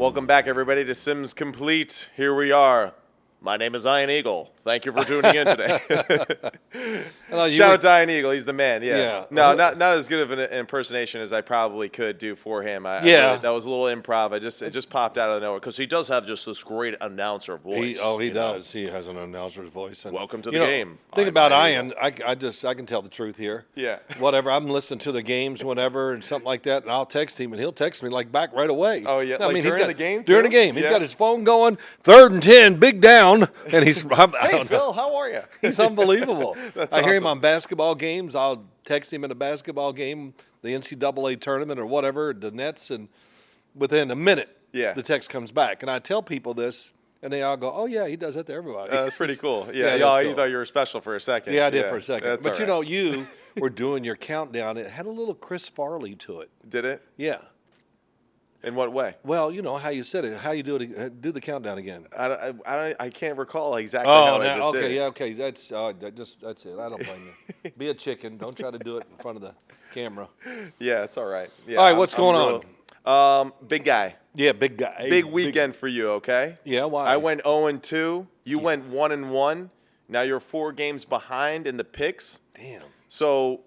Welcome back, everybody, to Sims Complete. Here we are. My name is Iron Eagle. Thank you for tuning in today. Shout out to Iron Eagle. He's the man. Yeah. No, not as good of an impersonation as I probably could do for him. That was a little improv. It just popped out of nowhere because he does have just this great announcer voice. He does. He has an announcer's voice. And, welcome to the game. Think about Ian. I can tell the truth here. Yeah. Whatever. I'm listening to the games whenever and something like that, and I'll text him, and he'll text me like back right away. Oh yeah. During the game. During the game, he's got his phone going. 3rd and 10, big down, and he's. Hey Phil, how are you? He's unbelievable. I hear him on basketball games. I'll text him in a basketball game, the NCAA tournament or whatever, the Nets, and within a minute, the text comes back. And I tell people this, and they all go, "Oh yeah, he does that to everybody." That's pretty cool. Yeah, you thought you were special for a second. Yeah, I did for a second. That's but all right. you were doing your countdown. It had a little Chris Farley to it. Did it? Yeah. In what way? Well, you know how you said it. How you do it? Do the countdown again. I can't recall exactly how I just did it. Yeah, okay. That's it. I don't blame you. Be a chicken. Don't try to do it in front of the camera. Yeah, it's all right. Yeah, all right, what's going on? Big guy. Yeah, big guy. Big weekend for you, okay? Yeah, why? I went 0-2. You went 1-1. Now you're 4 games behind in the picks. Damn. So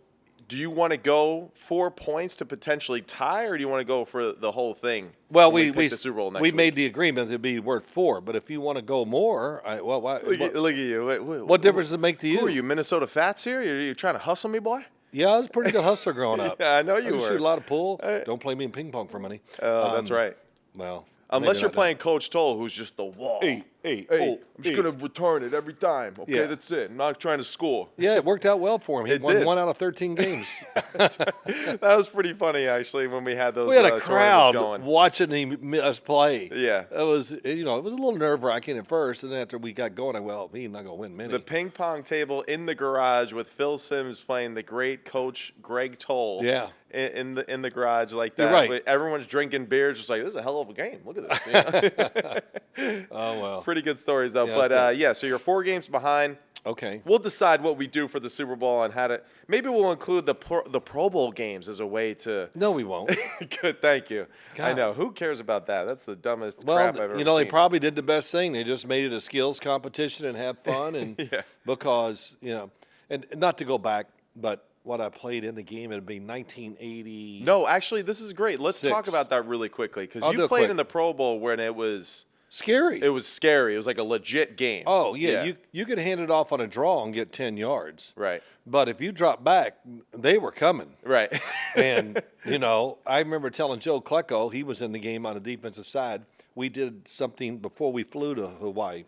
do you want to go 4 points to potentially tie, or do you want to go for the whole thing? Well, we pick the Super Bowl next week? made the agreement it'd be worth 4, but if you want to go more, look at you. What difference does it make to you? Who are you, Minnesota Fats here? Are you trying to hustle me, boy? Yeah, I was a pretty good hustler growing up. Yeah, I know you were. Shoot a lot of pool. Don't play me in ping pong for money. Oh, that's right. Well, unless you're playing Coach Toll, who's just the wall. Hey, I'm just going to return it every time. Okay, Yeah. That's it. I'm not trying to score. Yeah, it worked out well for him. He won did. 1 out of 13 games. That was pretty funny, actually, when we had those. We had a crowd going. watching us play. Yeah, it was a little nerve-wracking at first, and then after we got going, he's not going to win many. The ping pong table in the garage with Phil Simms playing the great coach Greg Toll. Yeah. In the garage like that. You're right. Everyone's drinking beers, just like, this is a hell of a game. Look at this. Oh well. Pretty good stories though. Yeah, but so you're 4 games behind. Okay. We'll decide what we do for the Super Bowl and how to. Maybe we'll include the Pro Bowl games as a way to. No, we won't. Good, thank you. God. I know. Who cares about that? That's the dumbest crap I've ever seen. They probably did the best thing. They just made it a skills competition and have fun, and because and not to go back, but what I played in the game, it'd be 1980. No, actually, this is great. Let's talk about that really quickly because you played in the Pro Bowl when it was. Scary. It was scary. It was like a legit game. Oh, yeah. You could hand it off on a draw and get 10 yards. Right. But if you drop back, they were coming. Right. And, I remember telling Joe Klecko, he was in the game on the defensive side. We did something before we flew to Hawaii.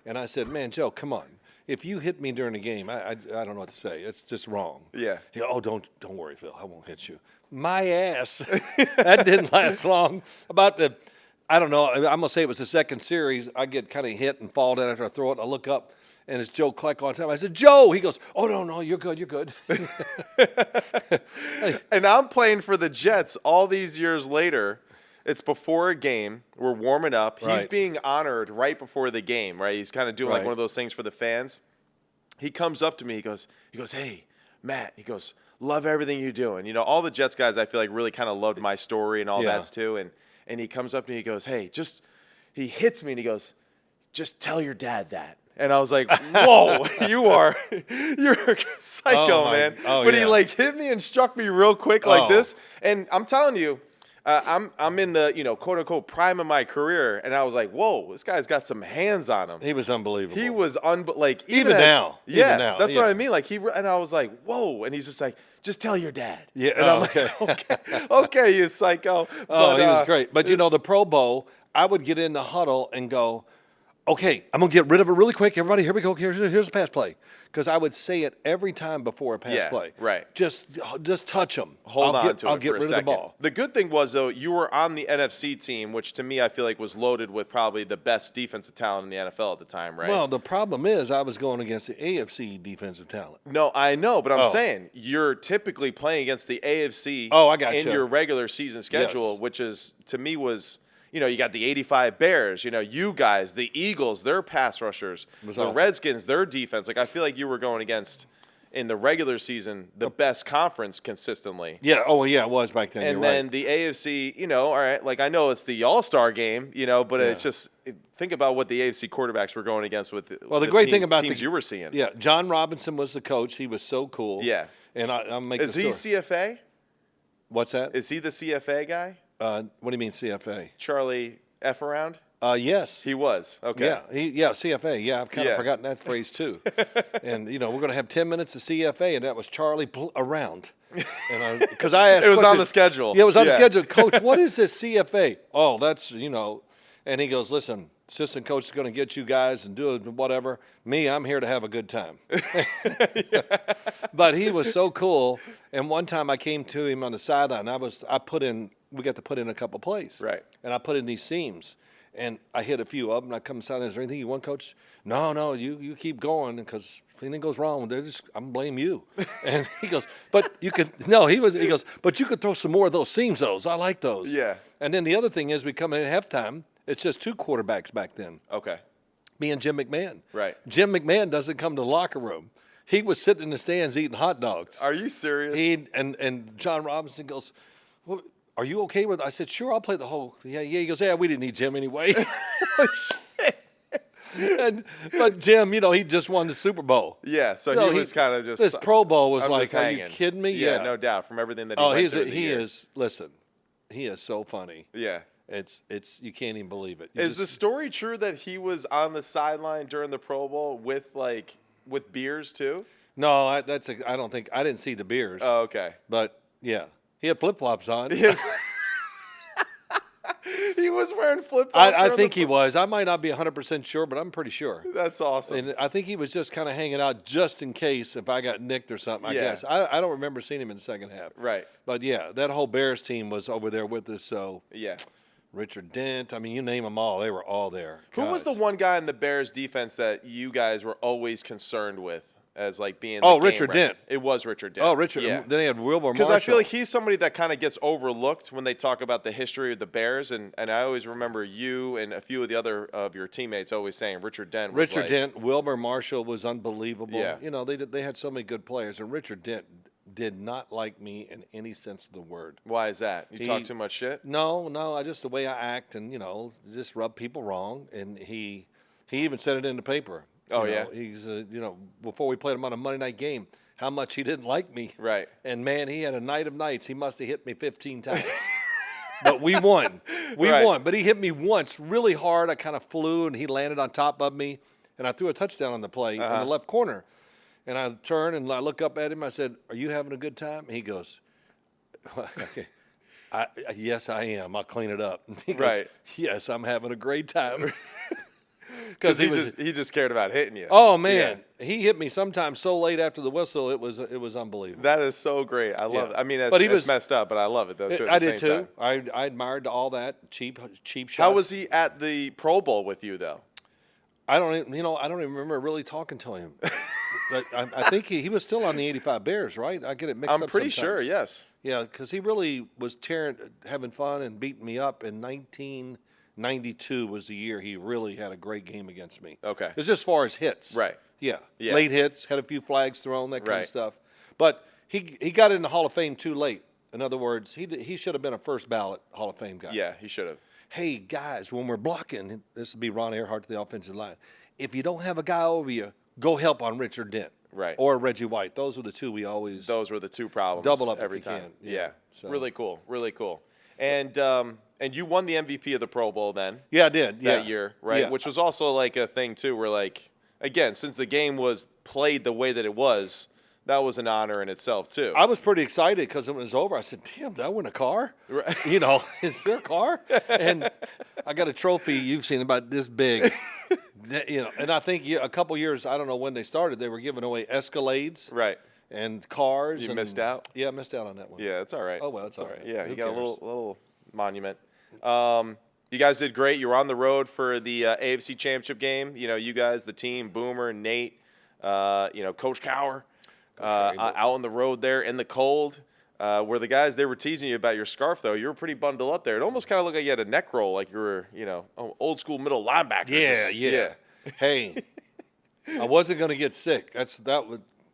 And I said, man, Joe, come on. If you hit me during the game, I don't know what to say. It's just wrong. Yeah. Don't worry, Phil. I won't hit you. My ass. That didn't last long. I don't know. I'm going to say it was the second series. I get kind of hit and fall down after I throw it. And I look up, and it's Joe Kleck on time. I said, Joe. He goes, oh, no, you're good. You're good. And I'm playing for the Jets all these years later. It's before a game. We're warming up. Right. He's being honored right before the game, right? He's kind of doing like one of those things for the fans. He comes up to me. He goes, hey, Matt. He goes, love everything you're doing. All the Jets guys I feel like really kind of loved my story and all that too. And he comes up to me, he goes, hey, he hits me and he goes, just tell your dad that. And I was like, whoa, you're a psycho, man. But he hit me and struck me real quick like this. And I'm telling you, I'm in the, quote unquote prime of my career. And I was like, whoa, this guy's got some hands on him. He was unbelievable. He was even now. Yeah, that's what I mean. And I was like, whoa. And he's just like, just tell your dad. Yeah. And I'm like, okay, you psycho. But, he was great. But the Pro Bowl, I would get in the huddle and go, okay, I'm going to get rid of it really quick. Everybody, here we go. Here's a pass play. Because I would say it every time before a pass play. Right. Just touch them. I'll get rid of the ball. The good thing was, though, you were on the NFC team, which to me I feel like was loaded with probably the best defensive talent in the NFL at the time, right? Well, the problem is I was going against the AFC defensive talent. No, I know, but I'm saying you're typically playing against the AFC I got in your regular season schedule, which is, to me, was – you got the 85 Bears, you guys, the Eagles, their pass rushers, the Redskins, their defense. Like, I feel like you were going against, in the regular season the best conference consistently. Yeah. Oh, yeah, it was back then. And You're then right. the AFC, all right, like I know it's the All-Star game, but it's just think about what the AFC quarterbacks were going against with Well, the great thing about teams you were seeing. Yeah, John Robinson was the coach. He was so cool. Yeah. And I'm making Is he CFA? What's that? Is he the CFA guy? What do you mean CFA? Charlie F around? Yes. He was. Okay. Yeah, CFA. Yeah, I've kind of Yeah. forgotten that phrase too. And we're going to have 10 minutes of CFA, and that was Charlie around. And because I asked, It was on the schedule. Yeah, it was on the schedule. Coach, what is this CFA? Oh, that's And he goes, listen, assistant coach is going to get you guys and do whatever. Me, I'm here to have a good time. But he was so cool. And one time I came to him on the sideline. We got to put in a couple plays. Right. And I put in these seams. And I hit a few of them. And I come inside. Is there anything you want, Coach? No, you keep going because if anything goes wrong, I'm going to blame you. And he goes, but you could. No, he goes, but you could throw some more of those seams. Those I like those. Yeah. And then the other thing is we come in at halftime. It's just two quarterbacks back then. Okay. Me and Jim McMahon. Right. Jim McMahon doesn't come to the locker room. He was sitting in the stands eating hot dogs. Are you serious? And John Robinson goes, well, are you okay with it? I said, sure, I'll play the whole. Yeah. He goes, yeah, we didn't need Jim anyway. But Jim, he just won the Super Bowl. Yeah, so he was kind of just. This Pro Bowl was like, are hanging. you kidding me? Yeah, no doubt. From everything that he went through. Listen, he is so funny. Yeah. It's you can't even believe it. Is the story true that he was on the sideline during the Pro Bowl with beers too? No, I don't think I didn't see the beers. Oh, okay. But yeah, he had flip flops on. He was wearing flip flops. I think he was. I might not be 100% sure, but I'm pretty sure. That's awesome. And I think he was just kind of hanging out just in case if I got nicked or something. I Yeah. guess I don't remember seeing him in the second half. Right. But yeah, that whole Bears team was over there with us. So Yeah. Richard Dent. I mean, you name them all. They were all there. Who was the Guys. one guy in the Bears defense that you guys were always concerned with as being? Oh, the game Richard record? Dent. It was Richard Dent. Oh, Richard. Yeah. Then they had Wilbur Because Marshall. I feel like he's somebody that kind of gets overlooked when they talk about the history of the Bears, and I always remember you and a few of the other of your teammates always saying Richard Dent. Was Richard Dent, Wilbur Marshall was unbelievable. Yeah. They had so many good players, and Richard Dent did not like me in any sense of the word. Why is that? You talk too much shit? No, I just the way I act and just rub people wrong, and he even said it in the paper. Oh, yeah? He's before we played him on a Monday night game, how much he didn't like me. Right. And man, he had a night of nights. He must have hit me 15 times. But we won. We Right. won. But he hit me once really hard. I kind of flew, and he landed on top of me, and I threw a touchdown on the play in the left corner. And I turned and I look up at him. I said, "Are you having a good time?" He goes, "Okay, yes, I am. I'll clean it up." He goes, Right. "Yes, I'm having a great time." Because he just cared about hitting you. Oh man, he hit me sometimes so late after the whistle. It was unbelievable. That is so great. I love it. I mean, But he it's was- messed up, but I love it though too. At I the did same too. time. I admired all that cheap shots. How was he at the Pro Bowl with you though? I don't even remember really talking to him. But I think he was still on the '85 Bears, right? I get it mixed up. I'm pretty sure. sometimes. Yes. Yeah, because he really was having fun and beating me up. In 1992 was the year he really had a great game against me. Okay. It's just as far as hits. Right. Yeah. Yeah. Late hits, had a few flags thrown, that kind Right. of stuff. But he got in the Hall of Fame too late. In other words, he should have been a first ballot Hall of Fame guy. Yeah, he should have. Hey, guys, when we're blocking, this would be Ron Earhart to the offensive line. If you don't have a guy over you, go help on Richard Dent. Right. Or Reggie White. Those were the two we always. Those were the two problems. Double up if every you time. can. Yeah. Yeah. So- Really cool. Really cool. And you won the MVP of the Pro Bowl then Yeah, I did. that year, right? Yeah. Which was also like a thing too, where again, since the game was played the way that it was, that was an honor in itself too. I was pretty excited because when it was over, I said, "Damn, did I win a car? Is there a car?" And I got a trophy you've seen about this big. And I think a couple years, I don't know when they started, they were giving away Escalades Right. and cars. You and- missed out? Yeah, I missed out on that one. Yeah, it's all right. Oh, well, it's all all right. Yeah, Who you got a cares? little monument. You guys did great. You were on the road for the AFC Championship game. You guys, the team, Boomer, Nate, Coach Cower, out on the road there in the cold. Where the guys, they were teasing you about your scarf, though. You were pretty bundled up there. It almost kind of looked like you had a neck roll, like you were, old school middle linebacker. Yeah. Hey, I wasn't going to get sick.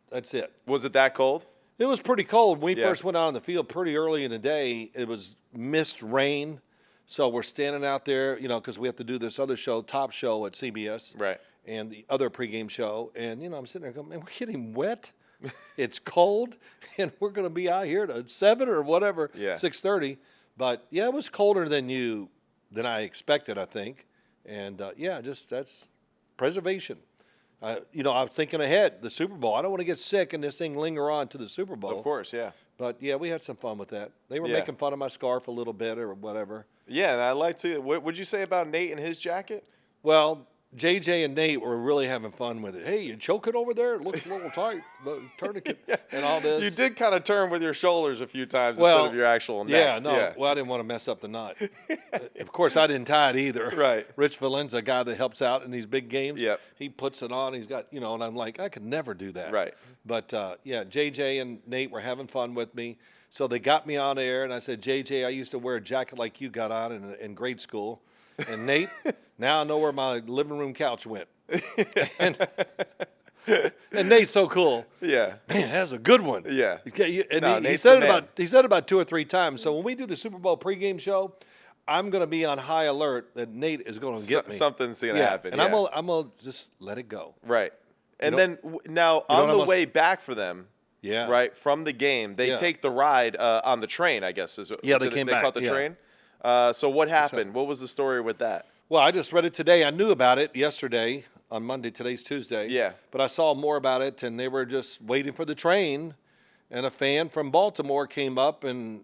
That's it. Was it that cold? It was pretty cold. When we Yeah. first went out on the field pretty early in the day, it was mist rain. So we're standing out there, because we have to do this other show, Top Show at CBS. Right. And the other pregame show. And, I'm sitting there going, man, we're getting wet. It's cold. And we're going to be out here at 7 or whatever, Yeah. 6:30. But, yeah, it was colder than I expected, I think. And, that's preservation. I was thinking ahead, the Super Bowl. I don't want to get sick and this thing linger on to the Super Bowl. Of course, yeah. But, yeah, we had some fun with that. They were Yeah. making fun of my scarf a little bit or whatever. Yeah, and I like to. What would you say about Nate and his jacket? Well, JJ and Nate were really having fun with it. Hey, you choking over there? It looks a little tight. The tourniquet and all this. You did kind of turn with your shoulders a few times Well, instead of your actual neck. Yeah, no. Well, I didn't want to mess up the knot. Of course, I didn't tie it either. Right. Rich Valenza, a guy that helps out in these big games. Yep. He puts it on. He's got, and I'm like, I could never do that. Right. But, JJ and Nate were having fun with me. So they got me on air, and I said, JJ, I used to wear a jacket like you got on in grade school. And Nate, now I know where my living room couch went. and Nate's so cool. Yeah. Man, that's a good one. Yeah. And No, he Nate's said the it man. about 2 or 3 times. So when we do the Super Bowl pregame show, I'm going to be on high alert that Nate is going to get me. Something's going to happen. And yeah. I'm going to just let it go. Right. And know- then now know on what the I way back for them, Yeah. right, from the game, they Yeah. take the ride on the train, I guess. Yeah, they Did came They back, caught the yeah. train. So what happened? What was the story with that? Well, I just read it today. I knew about it yesterday on Monday. Today's Tuesday. Yeah. But I saw more about it, and they were just waiting for the train. And a fan from Baltimore came up, and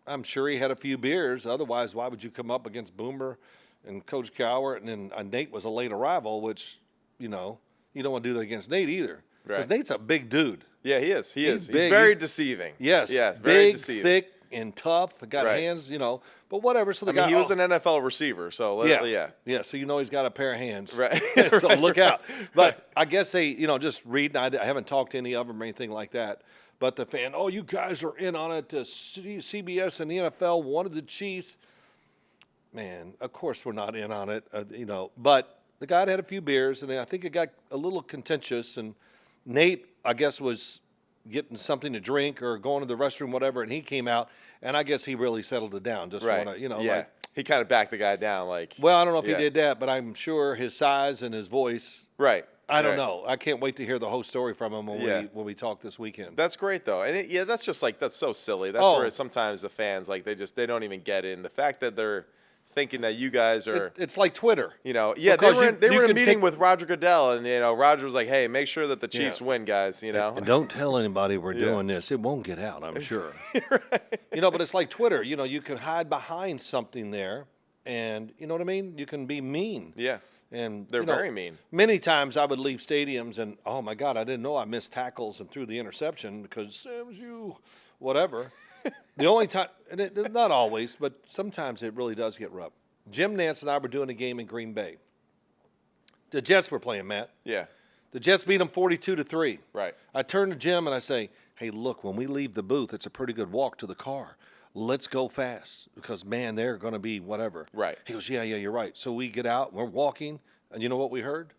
I'm sure he had a few beers. Otherwise, why would you come up against Boomer and Coach Cowher? And then Nate was a late arrival, which, you don't want to do that against Nate either. Because Right. Nate's a big dude. Yeah, he is. He is. He's big. very He's- deceiving. Yes. Yeah, very big, deceiving. thick, and tough. Got Right. hands, but whatever. So the I mean, guy, he was an NFL receiver, so yeah. So he's got a pair of hands. Right. So look out. But I guess they, just reading. I haven't talked to any of them or anything like that. But the fan, oh, you guys are in on it. The CBS and the NFL wanted the Chiefs. Man, of course we're not in on it. But the guy had a few beers, and I think it got a little contentious. And Nate, I guess, was getting something to drink or going to the restroom, whatever, and he came out, and I guess he really settled it down. Just Right. want to, yeah. like, he kind of backed the guy down, like. well, I don't know if Yeah. he did that, but I'm sure his size and his voice. Right. I don't Right. know. I can't wait to hear the whole story from him Yeah. when we talk this weekend. That's great though, and that's just like that's so silly. That's Oh. where sometimes the fans they don't even get in the fact that they're thinking that you guys are. It's like Twitter. Yeah, Because they you were in a can meeting take- with Roger Goodell, and Roger was like, "Hey, make sure that the Chiefs Yeah. win, guys." And don't tell anybody we're Yeah. doing this. It won't get out, I'm sure. But it's like Twitter. You can hide behind something there, and you know what I mean? You can be mean. Yeah, And they're very mean. Many times I would leave stadiums and, oh my God, I didn't know I missed tackles and threw the interception because Sam's you, whatever. The only time, and not always, but sometimes it really does get rough. Jim Nance and I were doing a game in Green Bay. The Jets were playing, Matt. Yeah, The Jets beat them 42-3. right. I turn to Jim and I say, hey, look, when we leave the booth, it's a pretty good walk to the car. Let's go fast because, man, they're going to be whatever. Right. He goes, yeah, you're right. So we get out, we're walking, and you know what we heard?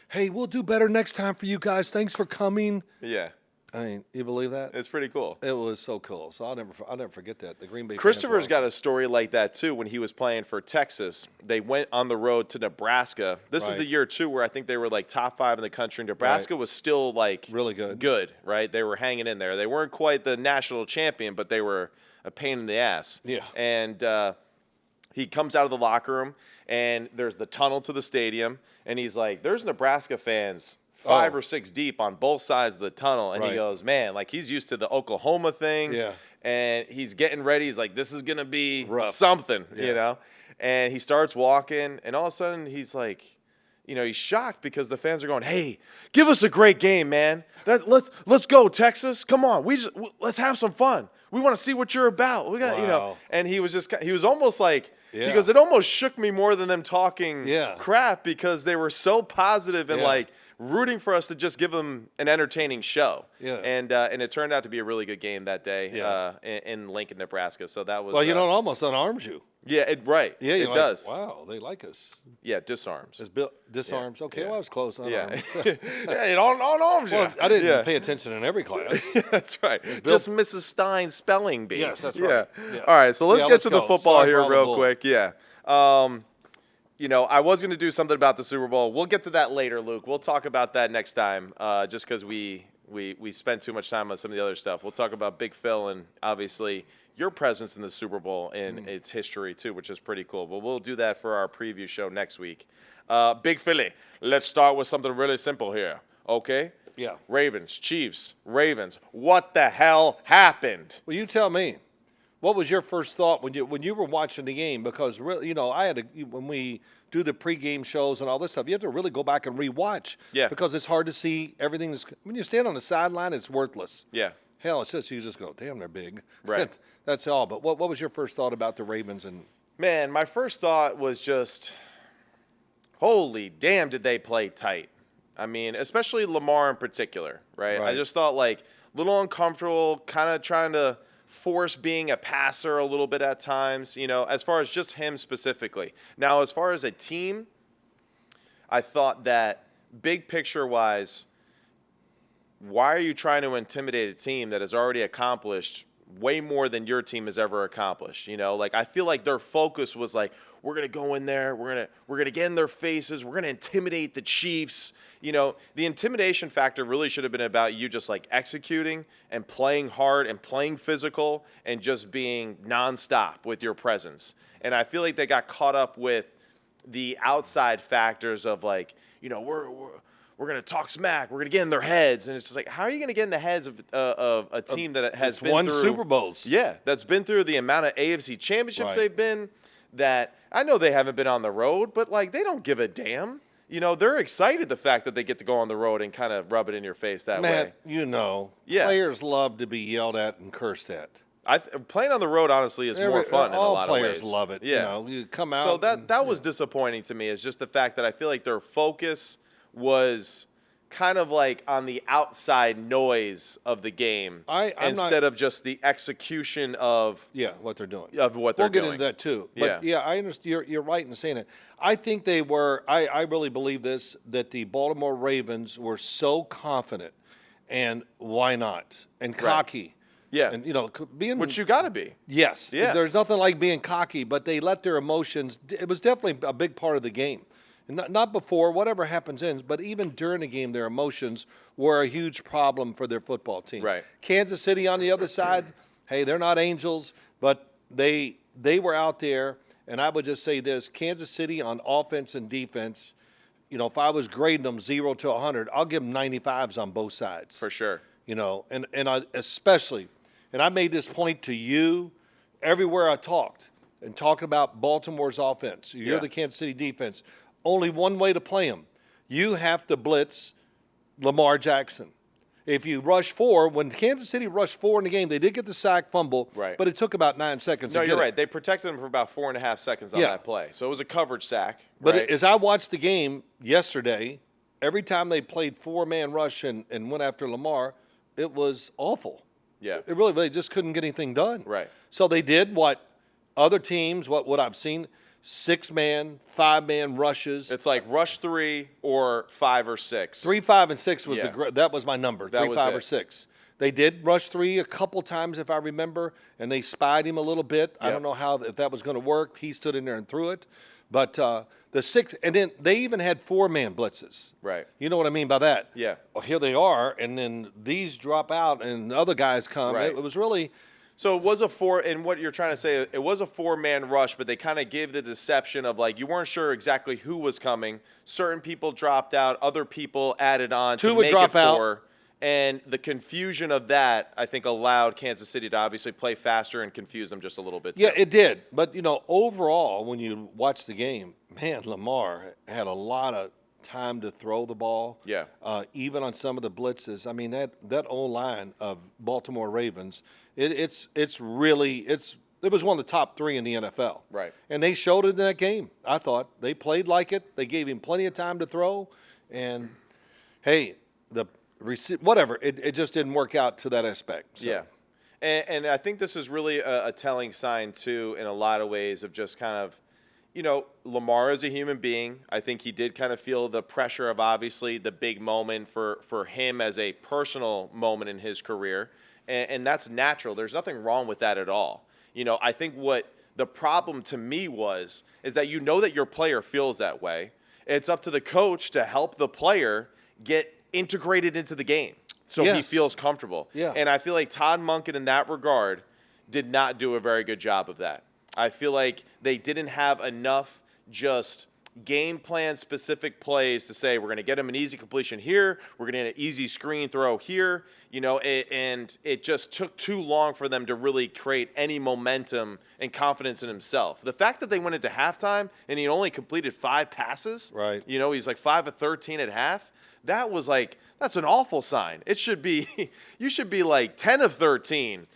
Hey, we'll do better next time for you guys. Thanks for coming. Yeah, I mean, you believe that? it's pretty cool. It was so cool. So I'll never forget that. The Green Bay fans Christopher's were got a story like that too. When he was playing for Texas, they went on the road to Nebraska. This is Right. the year too where I think they were like top 5 in the country. Nebraska was still like really good. good, right? They were hanging in there. They weren't quite the national champion, but they were a pain in the ass. Yeah. And he comes out of the locker room, and there's the tunnel to the stadium, and he's like, "There's Nebraska fans." 5 Oh. or 6 deep on both sides of the tunnel, and he Right. goes, "Man, like he's used to the Oklahoma thing, Yeah. and he's getting ready. He's like, this is gonna be Rough. something, Yeah. And he starts walking, and all of a sudden he's like, he's shocked because the fans are going, "Hey, give us a great game, man. Let's go, Texas. Come on, let's have some fun. We want to see what you're about. We got, Wow. And he was almost like. Yeah. He goes, it almost shook me more than them talking Yeah. crap because they were so positive and Yeah. like rooting for us to just give them an entertaining show. Yeah. And it turned out to be a really good game that day Yeah. in Lincoln, Nebraska. So that was Well, it almost unarms you. Yeah, Yeah, it you're does. Wow, they like us. Yeah, disarms. It's built disarms. Okay, well, I was close. Yeah. Unarmed. Yeah, it on arms you. Well, I didn't Yeah. pay attention in every class. That's right. built- Just Mrs. Stein's spelling bee. Yes, that's Yeah. right. Yes. All right, so let's Yeah, get to the go. football Sorry for here all the real bull. quick. Yeah. I was going to do something about the Super Bowl. We'll get to that later, Luke. We'll talk about that next time, just because we spent too much time on some of the other stuff. We'll talk about Big Phil and obviously your presence in the Super Bowl and its history too, which is pretty cool. But we'll do that for our preview show next week. Big Philly, let's start with something really simple here, okay? Yeah. Ravens, Chiefs, Ravens. What the hell happened? Well, you tell me. What was your first thought when you were watching the game? Because really, I had to, when we do the pregame shows and all this stuff, you have to really go back and rewatch. Yeah. Because it's hard to see everything. When you stand on the sideline, it's worthless. Yeah. Hell, it's just you just go, damn, they're big. Right. That's all. But what was your first thought about the Ravens? And Man, my first thought was just, holy damn, did they play tight? I mean, especially Lamar in particular, right? I just thought like a little uncomfortable, kind of trying to force being a passer a little bit at times, as far as just him specifically. Now, as far as a team, I thought that big picture wise, why are you trying to intimidate a team that has already accomplished way more than your team has ever accomplished? Like I feel like their focus was like, we're gonna go in there, we're gonna get in their faces, we're gonna intimidate the Chiefs. The intimidation factor really should have been about you just like executing and playing hard and playing physical and just being nonstop with your presence. And I feel like they got caught up with the outside factors of like, we're going to talk smack. We're going to get in their heads. And it's just like, how are you going to get in the heads of a team that has been won through Super Bowls? Yeah, that's been through the amount of AFC championships Right. they've been, that I know they haven't been on the road, but like they don't give a damn. They're excited the fact that they get to go on the road and kind of rub it in your face that way. Man, players love to be yelled at and cursed at. Playing on the road, honestly, is more fun in a lot of ways. All players love it. Yeah. You come out. So that was disappointing to me, is just the fact that I feel like their focus was kind of like on the outside noise of the game instead of just the execution of what they're doing. Of what they're doing. We'll get into that too. But I understand. You're right in saying it. I think they were. I really believe this, that the Baltimore Ravens were so confident, and why not, and cocky. Right. Yeah. And being, which you got to be. Yes. Yeah. There's nothing like being cocky, but they let their emotions. It was definitely a big part of the game. Not before, whatever happens ends, but even during the game, their emotions were a huge problem for their football team. Right. Kansas City on the other side, hey, they're not angels, but they were out there, and I would just say this: Kansas City on offense and defense, if I was grading them 0 to 100, I'll give them 95s on both sides. For sure. And I especially, and I made this point to you everywhere I talked about Baltimore's offense. You're the Kansas City defense. Only one way to play them. You have to blitz Lamar Jackson. If you rush 4, when Kansas City rushed 4 in the game, they did get the sack fumble, right. But it took about 9 seconds to get it. No, you're right. They protected him for about 4.5 seconds on that play. So it was a coverage sack. But right? as I watched the game yesterday, every time they played 4-man rush and went after Lamar, it was awful. Yeah. It really, they just couldn't get anything done. Right. So they did what other teams, what I've seen, 6-man, 5-man rushes. It's like rush 3 or 5 or 6. 3, 5, and 6 was that was my number. 3, 5, or 6. They did rush 3 a couple times, if I remember, and they spied him a little bit. I don't know if that was going to work. He stood in there and threw it. But the 6, and then they even had 4-man blitzes. Right. You know what I mean by that? Yeah. Well, here they are, and then these drop out, and other guys come. Right. It was really. So it was a 4, and what you're trying to say, it was a 4-man rush, but they kind of gave the deception of like you weren't sure exactly who was coming. Certain people dropped out, other people added on 2 to would make drop it 4. out. And the confusion of that, I think, allowed Kansas City to obviously play faster and confuse them just a little bit too. Yeah, it did. But, overall, when you watch the game, man, Lamar had a lot of time to throw the ball. Yeah. Even on some of the blitzes. I mean, that O-line of Baltimore Ravens, it was one of the top 3 in the NFL. Right. And they showed it in that game. I thought they played like it. They gave him plenty of time to throw. And, hey, whatever. It just didn't work out to that aspect. So. Yeah. And I think this is really a telling sign, too, in a lot of ways of just kind of, Lamar is a human being. I think he did kind of feel the pressure of obviously the big moment for him as a personal moment in his career. And that's natural. There's nothing wrong with that at all. I think what the problem to me is that that your player feels that way. It's up to the coach to help the player get integrated into the game so he feels comfortable. Yeah. And I feel like Todd Monken in that regard did not do a very good job of that. I feel like they didn't have enough just game plan specific plays to say we're going to get him an easy completion here, we're going to get an easy screen throw here, and it just took too long for them to really create any momentum and confidence in himself. The fact that they went into halftime and he only completed 5 passes, right? He's like 5 of 13 at half. That's an awful sign. It should be you should be like 10 of 13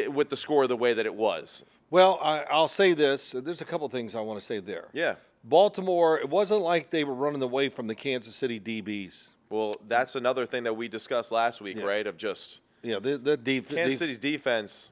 with the score the way that it was. Well, I'll say this. There's a couple things I want to say there. Yeah. Baltimore, it wasn't like they were running away from the Kansas City DBs. Well, that's another thing that we discussed last week, right? Of just Kansas City's defense.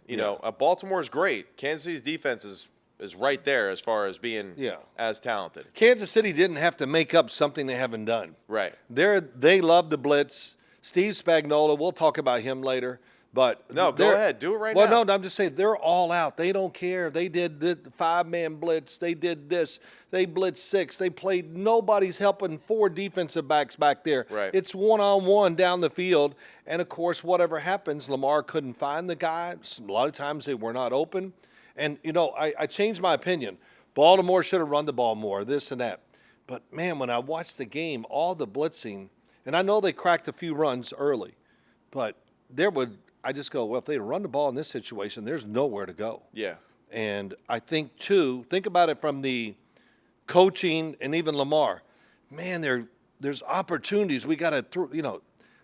Baltimore's great. Kansas City's defense is right there as far as being as talented. Kansas City didn't have to make up something they haven't done. Right. They love the blitz. Steve Spagnuolo, we'll talk about him later. But no, go ahead. Do it right now. Well, no, I'm just saying they're all out. They don't care. They did the 5-man blitz. They did this. They blitzed 6. They played. Nobody's helping 4 defensive backs back there. Right. It's one-on-one down the field. And, of course, whatever happens, Lamar couldn't find the guy. A lot of times they were not open. And, I changed my opinion. Baltimore should have run the ball more, this and that. But, man, when I watched the game, all the blitzing, and I know they cracked a few runs early, but I just go, well, if they run the ball in this situation, there's nowhere to go. Yeah. And I think, too, think about it from the coaching and even Lamar. Man, there's opportunities. We got to throw,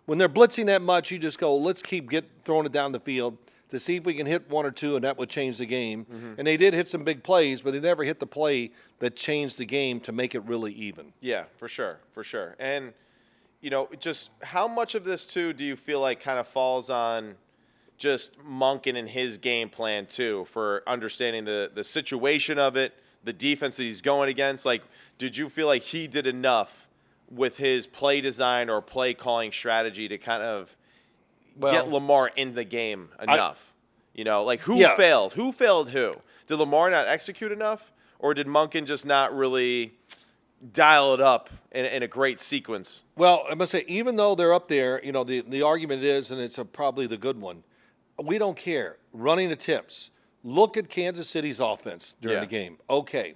when they're blitzing that much, you just go, let's keep throwing it down the field to see if we can hit 1 or 2, and that would change the game. Mm-hmm. And they did hit some big plays, but they never hit the play that changed the game to make it really even. Yeah, for sure. And, just how much of this, too, do you feel like kind of falls on just Monken and his game plan, too, for understanding the situation of it, the defense that he's going against? Like, did you feel like he did enough with his play design or play calling strategy to kind of get Lamar in the game enough? Who failed? Who failed who? Did Lamar not execute enough? Or did Monken just not really dial it up in a great sequence? Well, I must say, even though they're up there, the argument is, and it's probably the good one, we don't care. Running the tips. Look at Kansas City's offense during the game. Okay.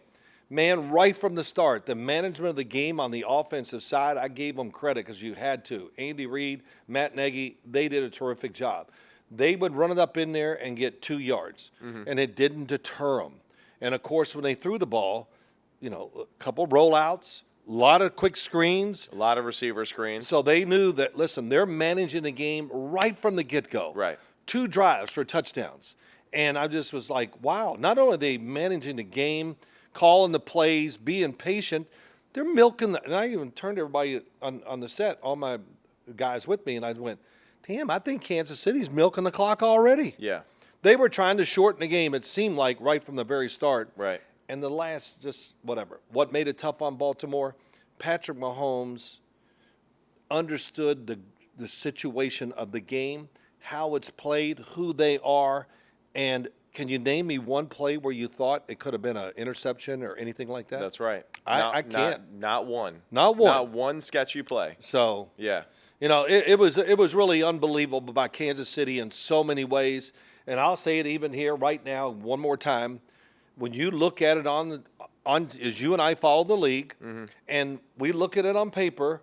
Man, right from the start, the management of the game on the offensive side, I gave them credit because you had to. Andy Reid, Matt Nagy, they did a terrific job. They would run it up in there and get 2 yards, and it didn't deter them. And, of course, when they threw the ball, a couple rollouts, a lot of quick screens. A lot of receiver screens. So they knew that, listen, they're managing the game right from the get-go. Right. 2 drives for touchdowns. And I just was like, wow, not only are they managing the game, calling the plays, being patient, they're milking and I even turned to everybody on the set, all my guys with me, and I went, damn, I think Kansas City's milking the clock already. Yeah. They were trying to shorten the game, it seemed like, right from the very start. Right. And the last, just whatever. What made it tough on Baltimore? Patrick Mahomes understood the situation of the game, how it's played, who they are, and can you name me one play where you thought it could have been an interception or anything like that? That's right. I can't. Not one. Not one. Not one sketchy play. So, yeah. It was really unbelievable by Kansas City in so many ways. And I'll say it even here right now one more time. When you look at it on as you and I follow the league, and we look at it on paper,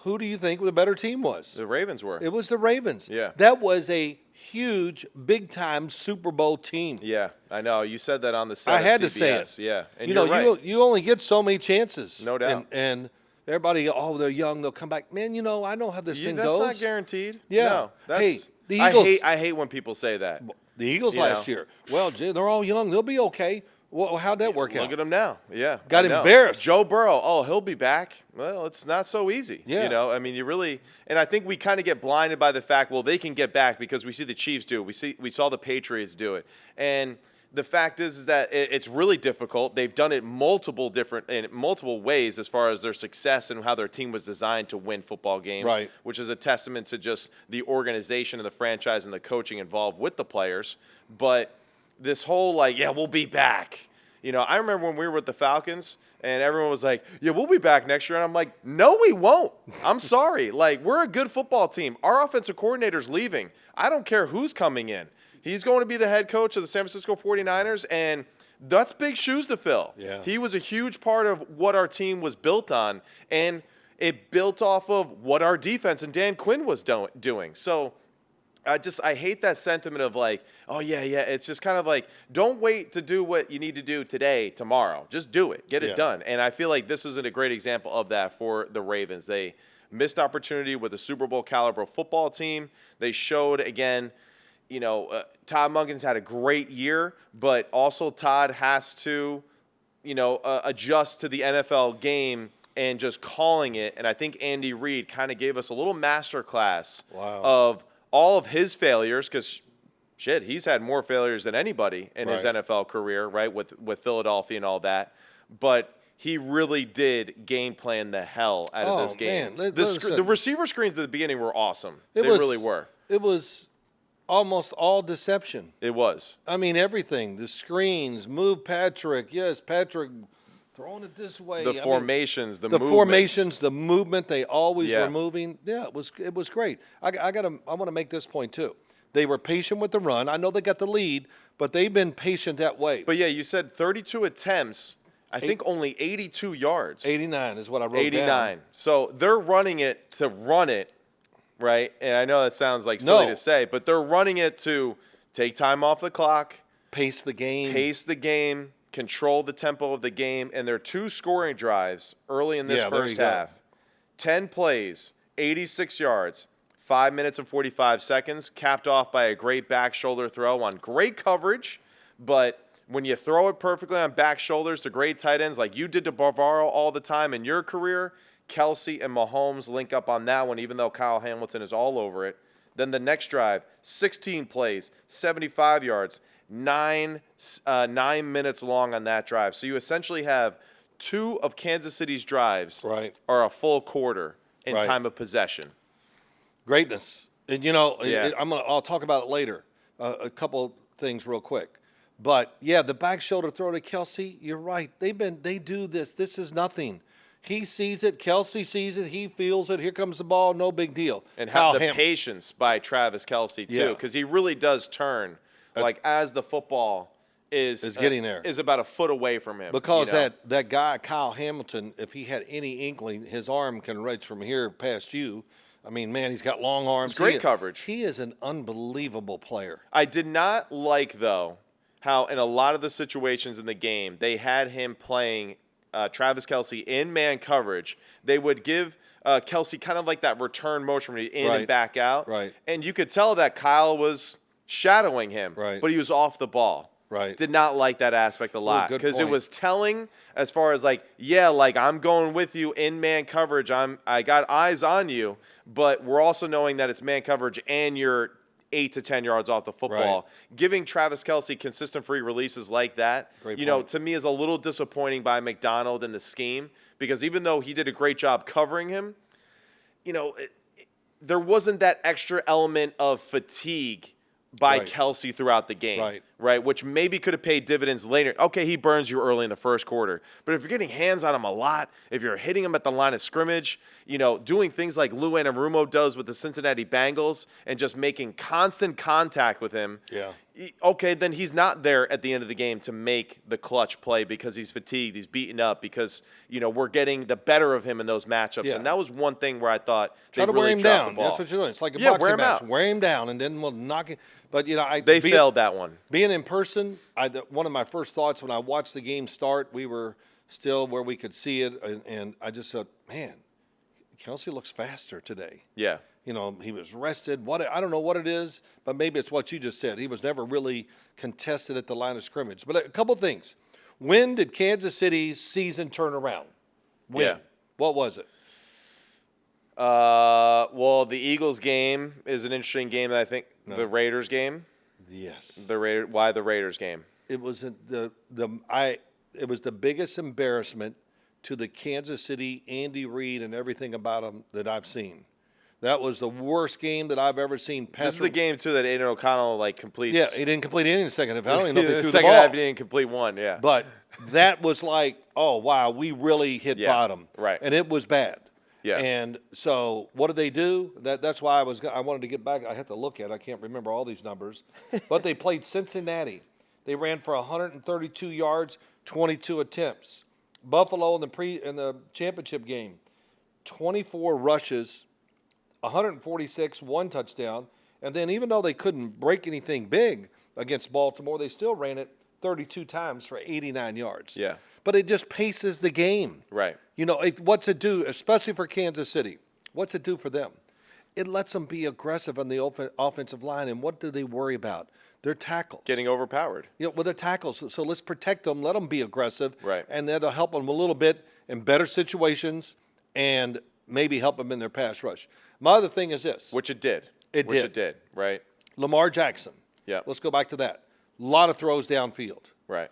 who do you think the better team was? The Ravens were. It was the Ravens. Yeah. That was a huge, big-time Super Bowl team. Yeah, I know. You said that on the set I had of CBS. to say it. Yeah, and you're right. You only get so many chances. No doubt. And everybody, they're young, they'll come back. Man, I know how this thing that's goes. That's not guaranteed. Yeah. No, hey, the Eagles. I hate when people say that. The Eagles last year. Well, they're all young. They'll be okay. Well, how'd that work out? Look at him now. Yeah. Got I know. embarrassed. Joe Burrow, oh, he'll be back. Well, it's not so easy. Yeah. You know, I mean, and I think we kind of get blinded by the fact, well, they can get back because we see the Chiefs do it. We saw the Patriots do it. And the fact is that it's really difficult. They've done it in multiple ways as far as their success and how their team was designed to win football games, right, which is a testament to just the organization of the franchise and the coaching involved with the players. But this whole we'll be back. You know, I remember when we were with the Falcons and everyone was like, yeah, we'll be back next year. And I'm like, no, we won't. I'm sorry. We're a good football team. Our offensive coordinator's leaving. I don't care who's coming in. He's going to be the head coach of the San Francisco 49ers, and that's big shoes to fill. Yeah. He was a huge part of what our team was built on, and it built off of what our defense and Dan Quinn was doing. So I hate that sentiment of oh, yeah. It's just kind of don't wait to do what you need to do today, tomorrow. Just do it. Get it done. And I feel like this isn't a great example of that for the Ravens. They missed opportunity with a Super Bowl caliber football team. They showed, again, Todd Monken's had a great year, but also Todd has to, adjust to the NFL game and just calling it. And I think Andy Reid kind of gave us a little masterclass of all of his failures because, he's had more failures than anybody in his NFL career, right, with Philadelphia and all that. But he really did game plan the hell out of this game. Man. The receiver screens at the beginning were awesome. They really were. It was almost all deception. It was. I mean, everything. The screens, move Patrick. Yes, Patrick throwing it this way. The formations, the movement. They always were moving. Yeah, it was great. I want to make this point too. They were patient with the run. I know they got the lead, but they've been patient that way. But yeah, you said 32 attempts. I think only 82 yards. 89 is what I wrote down. 89. So they're running it to run it. Right, and I know that sounds silly to say, but they're running it to take time off the clock, pace the game, control the tempo of the game, and their 2 scoring drives early in this first half. 10 plays, 86 yards, 5 minutes and 45 seconds, capped off by a great back shoulder throw on great coverage, but when you throw it perfectly on back shoulders to great tight ends like you did to Bavaro all the time in your career, Kelce and Mahomes link up on that one, even though Kyle Hamilton is all over it. Then the next drive, 16 plays, 75 yards, 9 minutes long on that drive. So you essentially have 2 of Kansas City's drives are a full quarter in time of possession. Greatness. And, I'll talk about it later, a couple things real quick. But, the back shoulder throw to Kelce, you're right. They do this. This is nothing. He sees it. Kelce sees it. He feels it. Here comes the ball. No big deal. And how the patience by Travis Kelce, too, because he really does turn, as the football is getting there. Is about a foot away from him. Because that guy, Kyle Hamilton, if he had any inkling, his arm can reach from here past you. I mean, man, he's got long arms. It's great coverage. He is an unbelievable player. I did not like, though, how in a lot of the situations in the game, they had him playing Travis Kelce in man coverage. They would give Kelce kind of that return motion when he in and back out. Right. And you could tell that Kyle was shadowing him. Right. But he was off the ball. Right. Did not like that aspect a lot because it was telling as far as I'm going with you in man coverage. I got eyes on you, but we're also knowing that it's man coverage and you're 8 to 10 yards off the football. Giving Travis Kelce consistent free releases like that, to me is a little disappointing by McDonald in the scheme because even though he did a great job covering him, there wasn't that extra element of fatigue by Kelce throughout the game, right? Which maybe could have paid dividends later. Okay, he burns you early in the first quarter. But if you're getting hands on him a lot, if you're hitting him at the line of scrimmage, doing things like Lou Anarumo does with the Cincinnati Bengals and just making constant contact with him, okay, then he's not there at the end of the game to make the clutch play because he's fatigued, he's beaten up, because, we're getting the better of him in those matchups. Yeah. And that was one thing where I thought they really wear him down. That's what you're doing. It's like a boxing match. Wear him down, and then we'll knock it. But, they failed that one. Being in person, one of my first thoughts when I watched the game start, we were still where we could see it, and I just thought, man, Kelce looks faster today. Yeah. He was rested. I don't know what it is, but maybe it's what you just said. He was never really contested at the line of scrimmage. But a couple things. When did Kansas City's season turn around? When? Yeah. What was it? Well, the Eagles game is an interesting game. That I think the Raiders game. Yes. Why the Raiders game? It was it was the biggest embarrassment to the Kansas City, Andy Reid, and everything about him that I've seen. That was the worst game that I've ever seen. This is the game too that Aiden O'Connell completes. Yeah, he didn't complete any in the second half. I don't even know if he threw the second ball. half he didn't complete one. Yeah, but that was like, oh wow, we really hit bottom. Right, and it was bad. Yeah, and so what did they do? That's why I wanted to get back. I had to look at it. I can't remember all these numbers, but they played Cincinnati. They ran for 132 yards, 22 attempts. Buffalo in the championship game, 24 rushes, 146, 1 touchdown. And then even though they couldn't break anything big against Baltimore, they still ran it 32 times for 89 yards. Yeah. But it just paces the game. Right. You know, what's it do, especially for Kansas City? What's it do for them? It lets them be aggressive on the offensive line. And what do they worry about? Their tackles. Getting overpowered. Yeah, with their tackles. So let's protect them, let them be aggressive. Right. And that'll help them a little bit in better situations and maybe help them in their pass rush. My other thing is this. Which it did. It did, right? Lamar Jackson. Yeah. Let's go back to that. A lot of throws downfield. Right.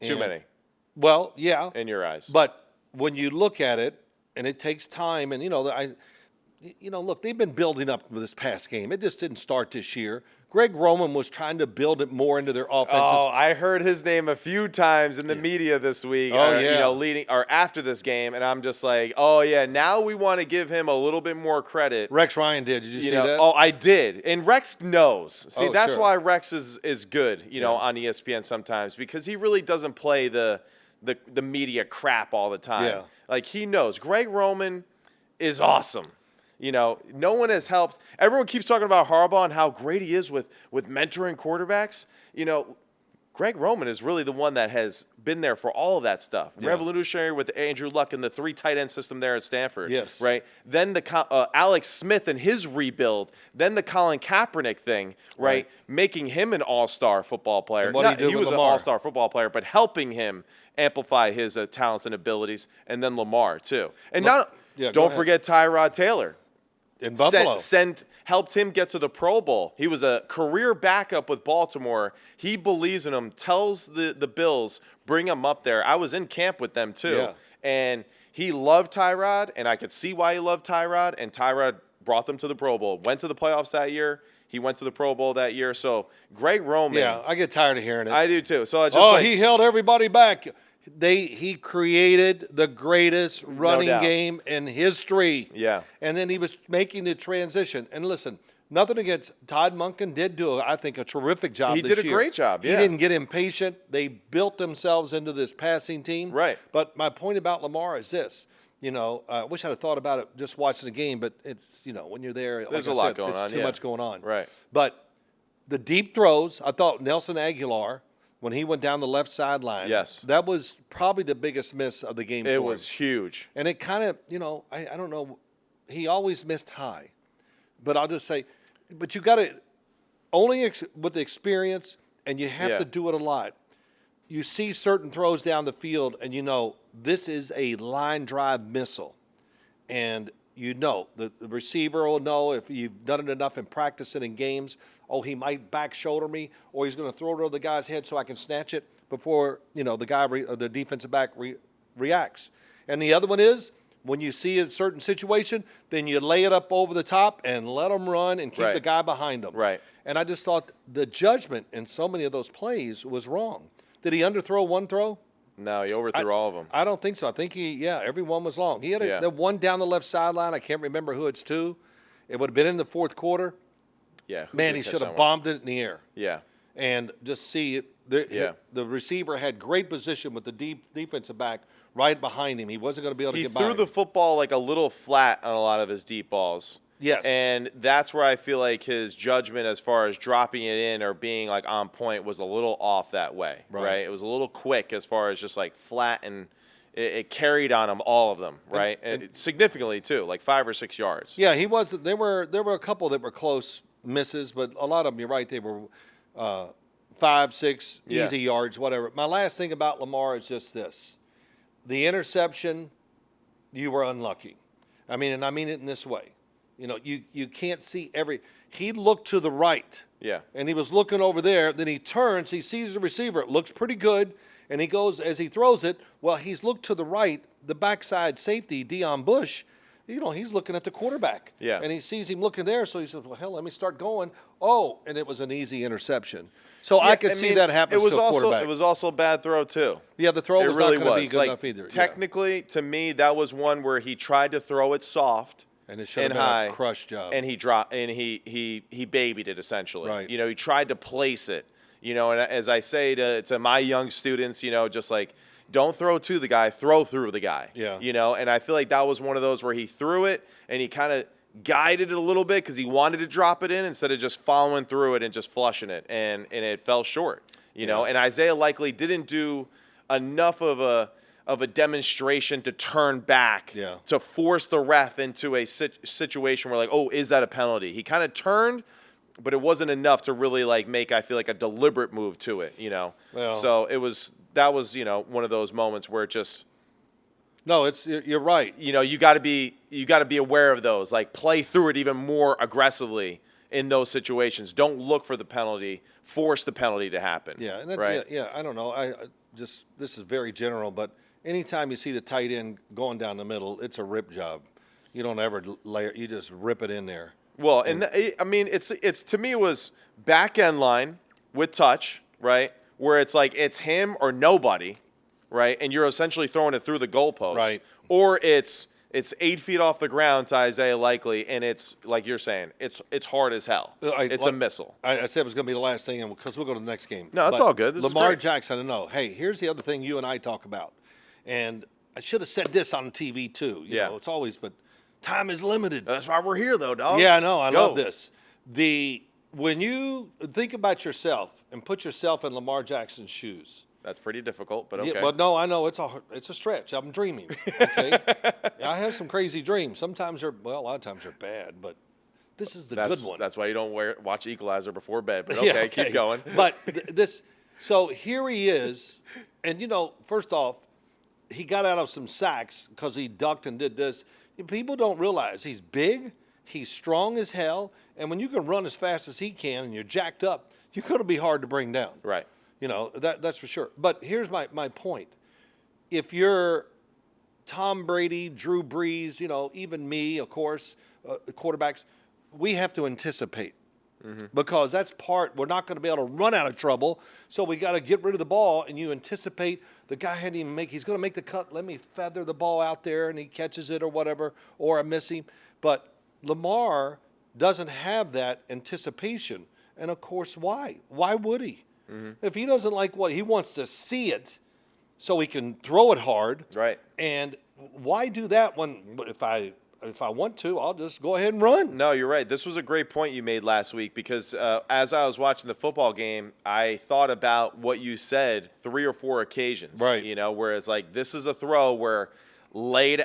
Too many. Well, yeah. In your eyes. But when you look at it, and it takes time, and look, they've been building up with this past game. It just didn't start this year. Greg Roman was trying to build it more into their offenses. Oh, I heard his name a few times in the media this week. Leading or after this game, and I'm just like, oh yeah, now we want to give him a little bit more credit. Rex Ryan did. Did you see that? Oh, I did. And Rex knows. See, that's sure. why Rex is good, on ESPN sometimes, because he really doesn't play the media crap all the time. Yeah. Like he knows. Greg Roman is awesome. No one has helped. Everyone keeps talking about Harbaugh and how great he is with mentoring quarterbacks. Greg Roman is really the one that has been there for all of that stuff. Yeah. Revolutionary with Andrew Luck and the 3 tight end system there at Stanford. Yes. Right. Then the Alex Smith and his rebuild. Then the Colin Kaepernick thing. Right. Making him an all-star football player. He was an all-star football player, but helping him amplify his talents and abilities. And then Lamar too. And don't forget Tyrod Taylor. In Buffalo. Helped him get to the Pro Bowl. He was a career backup with Baltimore. He believes in him, tells the Bills, bring him up there. I was in camp with them too. Yeah. And he loved Tyrod, and I could see why he loved Tyrod, and Tyrod brought them to the Pro Bowl. Went to the playoffs that year. He went to the Pro Bowl that year. So Greg Roman. Yeah, I get tired of hearing it. I do too. So it's just he held everybody back. He created the greatest running game in history. Yeah. And then he was making the transition. And listen, nothing against Todd Monken did do, I think, a terrific job this year. He did a great job, yeah. He didn't get impatient. They built themselves into this passing team. Right. But my point about Lamar is this. I wish I'd have thought about it just watching the game, but it's, when you're there, there's a lot going on. It's too much going on. Right. But the deep throws, I thought Nelson Aguilar, when he went down the left sideline, yes, that was probably the biggest miss of the game. It was huge. And it kind of, I don't know, he always missed high. But I'll just say, but you got to, only with the experience, and you have to do it a lot. You see certain throws down the field, and this is a line drive missile. And the receiver will know if you've done it enough in practice and in games. Oh, he might back shoulder me, or he's going to throw it over the guy's head so I can snatch it before the defensive back reacts. And the other one is when you see a certain situation, then you lay it up over the top and let them run and keep the guy behind them. Right. And I just thought the judgment in so many of those plays was wrong. Did he underthrow one throw? No, he overthrew all of them. I don't think so. I think every one was long. He had the one down the left sideline. I can't remember who it's to. It would have been in the fourth quarter. Yeah. Man, he should have bombed it in the air. Yeah. And just see it. The receiver had great position with the defensive back right behind him. He wasn't going to be able to get by. He threw the football a little flat on a lot of his deep balls. Yes. And that's where I feel like his judgment as far as dropping it in or being on point was a little off that way. Right. It was a little quick as far as just flat, and it carried on him, all of them, right? And significantly too, 5 or 6 yards. Yeah, he was. There were a couple that were close misses, but a lot of them, you're right, they were 5, 6 Yeah. easy yards, whatever. My last thing about Lamar is just this. The interception, you were unlucky. I mean, and I mean it in this way. You know, you can't see he looked to the right. Yeah. And he was looking over there. Then he turns, he sees the receiver. It looks pretty good. And he goes, as he throws it, well, he's looked to the right. The backside safety, Deion Bush, you know, he's looking at the quarterback. Yeah. And he sees him looking there. So he says, well, hell, let me start going. Oh, and it was an easy interception. So I could see that happen to a quarterback. It was also a bad throw, too. Yeah, the throw was really not going to be good enough either. Technically, to me, that was one where he tried to throw it soft. And it should have been high, a crush job. And he dropped, and he babied it essentially. Right. You know, he tried to place it. You know, and as I say to my young students, you know, just like don't throw to the guy, throw through the guy. Yeah. You know, and I feel like that was one of those where he threw it and he kind of guided it a little bit because he wanted to drop it in instead of just following through it and just flushing it, and it fell short. You know, and Isaiah likely didn't do enough of a demonstration to turn back to force the ref into a situation where, like, oh, is that a penalty? He kind of turned, but it wasn't enough to really, like, make, I feel like, a deliberate move to it, you know. Well, so that was, you know, one of those moments where it just – no, you're right. You know, you got to be aware of those. Like, play through it even more aggressively in those situations. Don't look for the penalty. Force the penalty to happen. Yeah, and right? Yeah, I don't know. I just – this is very general, but – anytime you see the tight end going down the middle, it's a rip job. You don't ever layer; you just rip it in there. Well, I mean, it's to me it was back end line with touch, right? Where it's like it's him or nobody, right? And you're essentially throwing it through the goalpost, right? Or it's 8 feet off the ground to Isaiah Likely, and it's like you're saying, it's hard as hell. It's a missile. I said it was going to be the last thing, because we'll go to the next game. No, it's all good. This Lamar is Jackson, no. Hey, here's the other thing you and I talk about. And I should have said this on TV too. You know, it's always, but time is limited. That's why we're here, though, dog. Yeah, I know. I love this. When you think about yourself and put yourself in Lamar Jackson's shoes. That's pretty difficult, but okay. Yeah, but no, I know it's a stretch. I'm dreaming. Okay, I have some crazy dreams. Sometimes a lot of times they're bad, but this is the good one. That's why you don't watch Equalizer before bed. But okay, keep going. But so here he is, and you know, first off, he got out of some sacks because he ducked and did this. People don't realize he's big, he's strong as hell, and when you can run as fast as he can and you're jacked up, you're going to be hard to bring down. Right. You know, that's for sure. But here's my point. If you're Tom Brady, Drew Brees, you know, even me, of course, quarterbacks, we have to anticipate. Because that's we're not going to be able to run out of trouble, so we got to get rid of the ball, and you anticipate the guy hadn't even he's going to make the cut, let me feather the ball out there, and he catches it or whatever, or I miss him. But Lamar doesn't have that anticipation, and of course, why? Why would he? If he doesn't like he wants to see it so he can throw it hard. Right. And why do that when if I want to, I'll just go ahead and run. No, you're right. This was a great point you made last week because as I was watching the football game, I thought about what you said 3 or 4 occasions. Right. You know, where it's like this is a throw where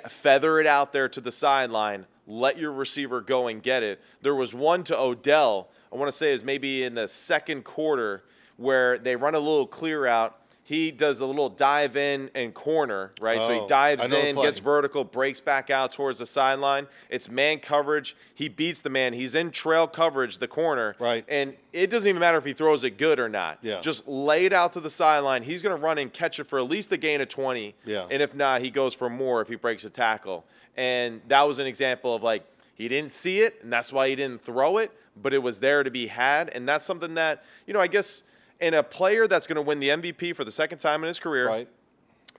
feather it out there to the sideline, let your receiver go and get it. There was one to Odell, I want to say is maybe in the second quarter, where they run a little clear out. He does a little dive in and corner, right? So he dives in, gets vertical, breaks back out towards the sideline. It's man coverage. He beats the man. He's in trail coverage, the corner. Right. And it doesn't even matter if he throws it good or not. Yeah. Just lay it out to the sideline. He's going to run and catch it for at least a gain of 20. Yeah. And if not, he goes for more if he breaks a tackle. And that was an example of, like, he didn't see it, and that's why he didn't throw it, but it was there to be had. And that's something that, you know, I guess – and a player that's going to win the MVP for the second time in his career, right,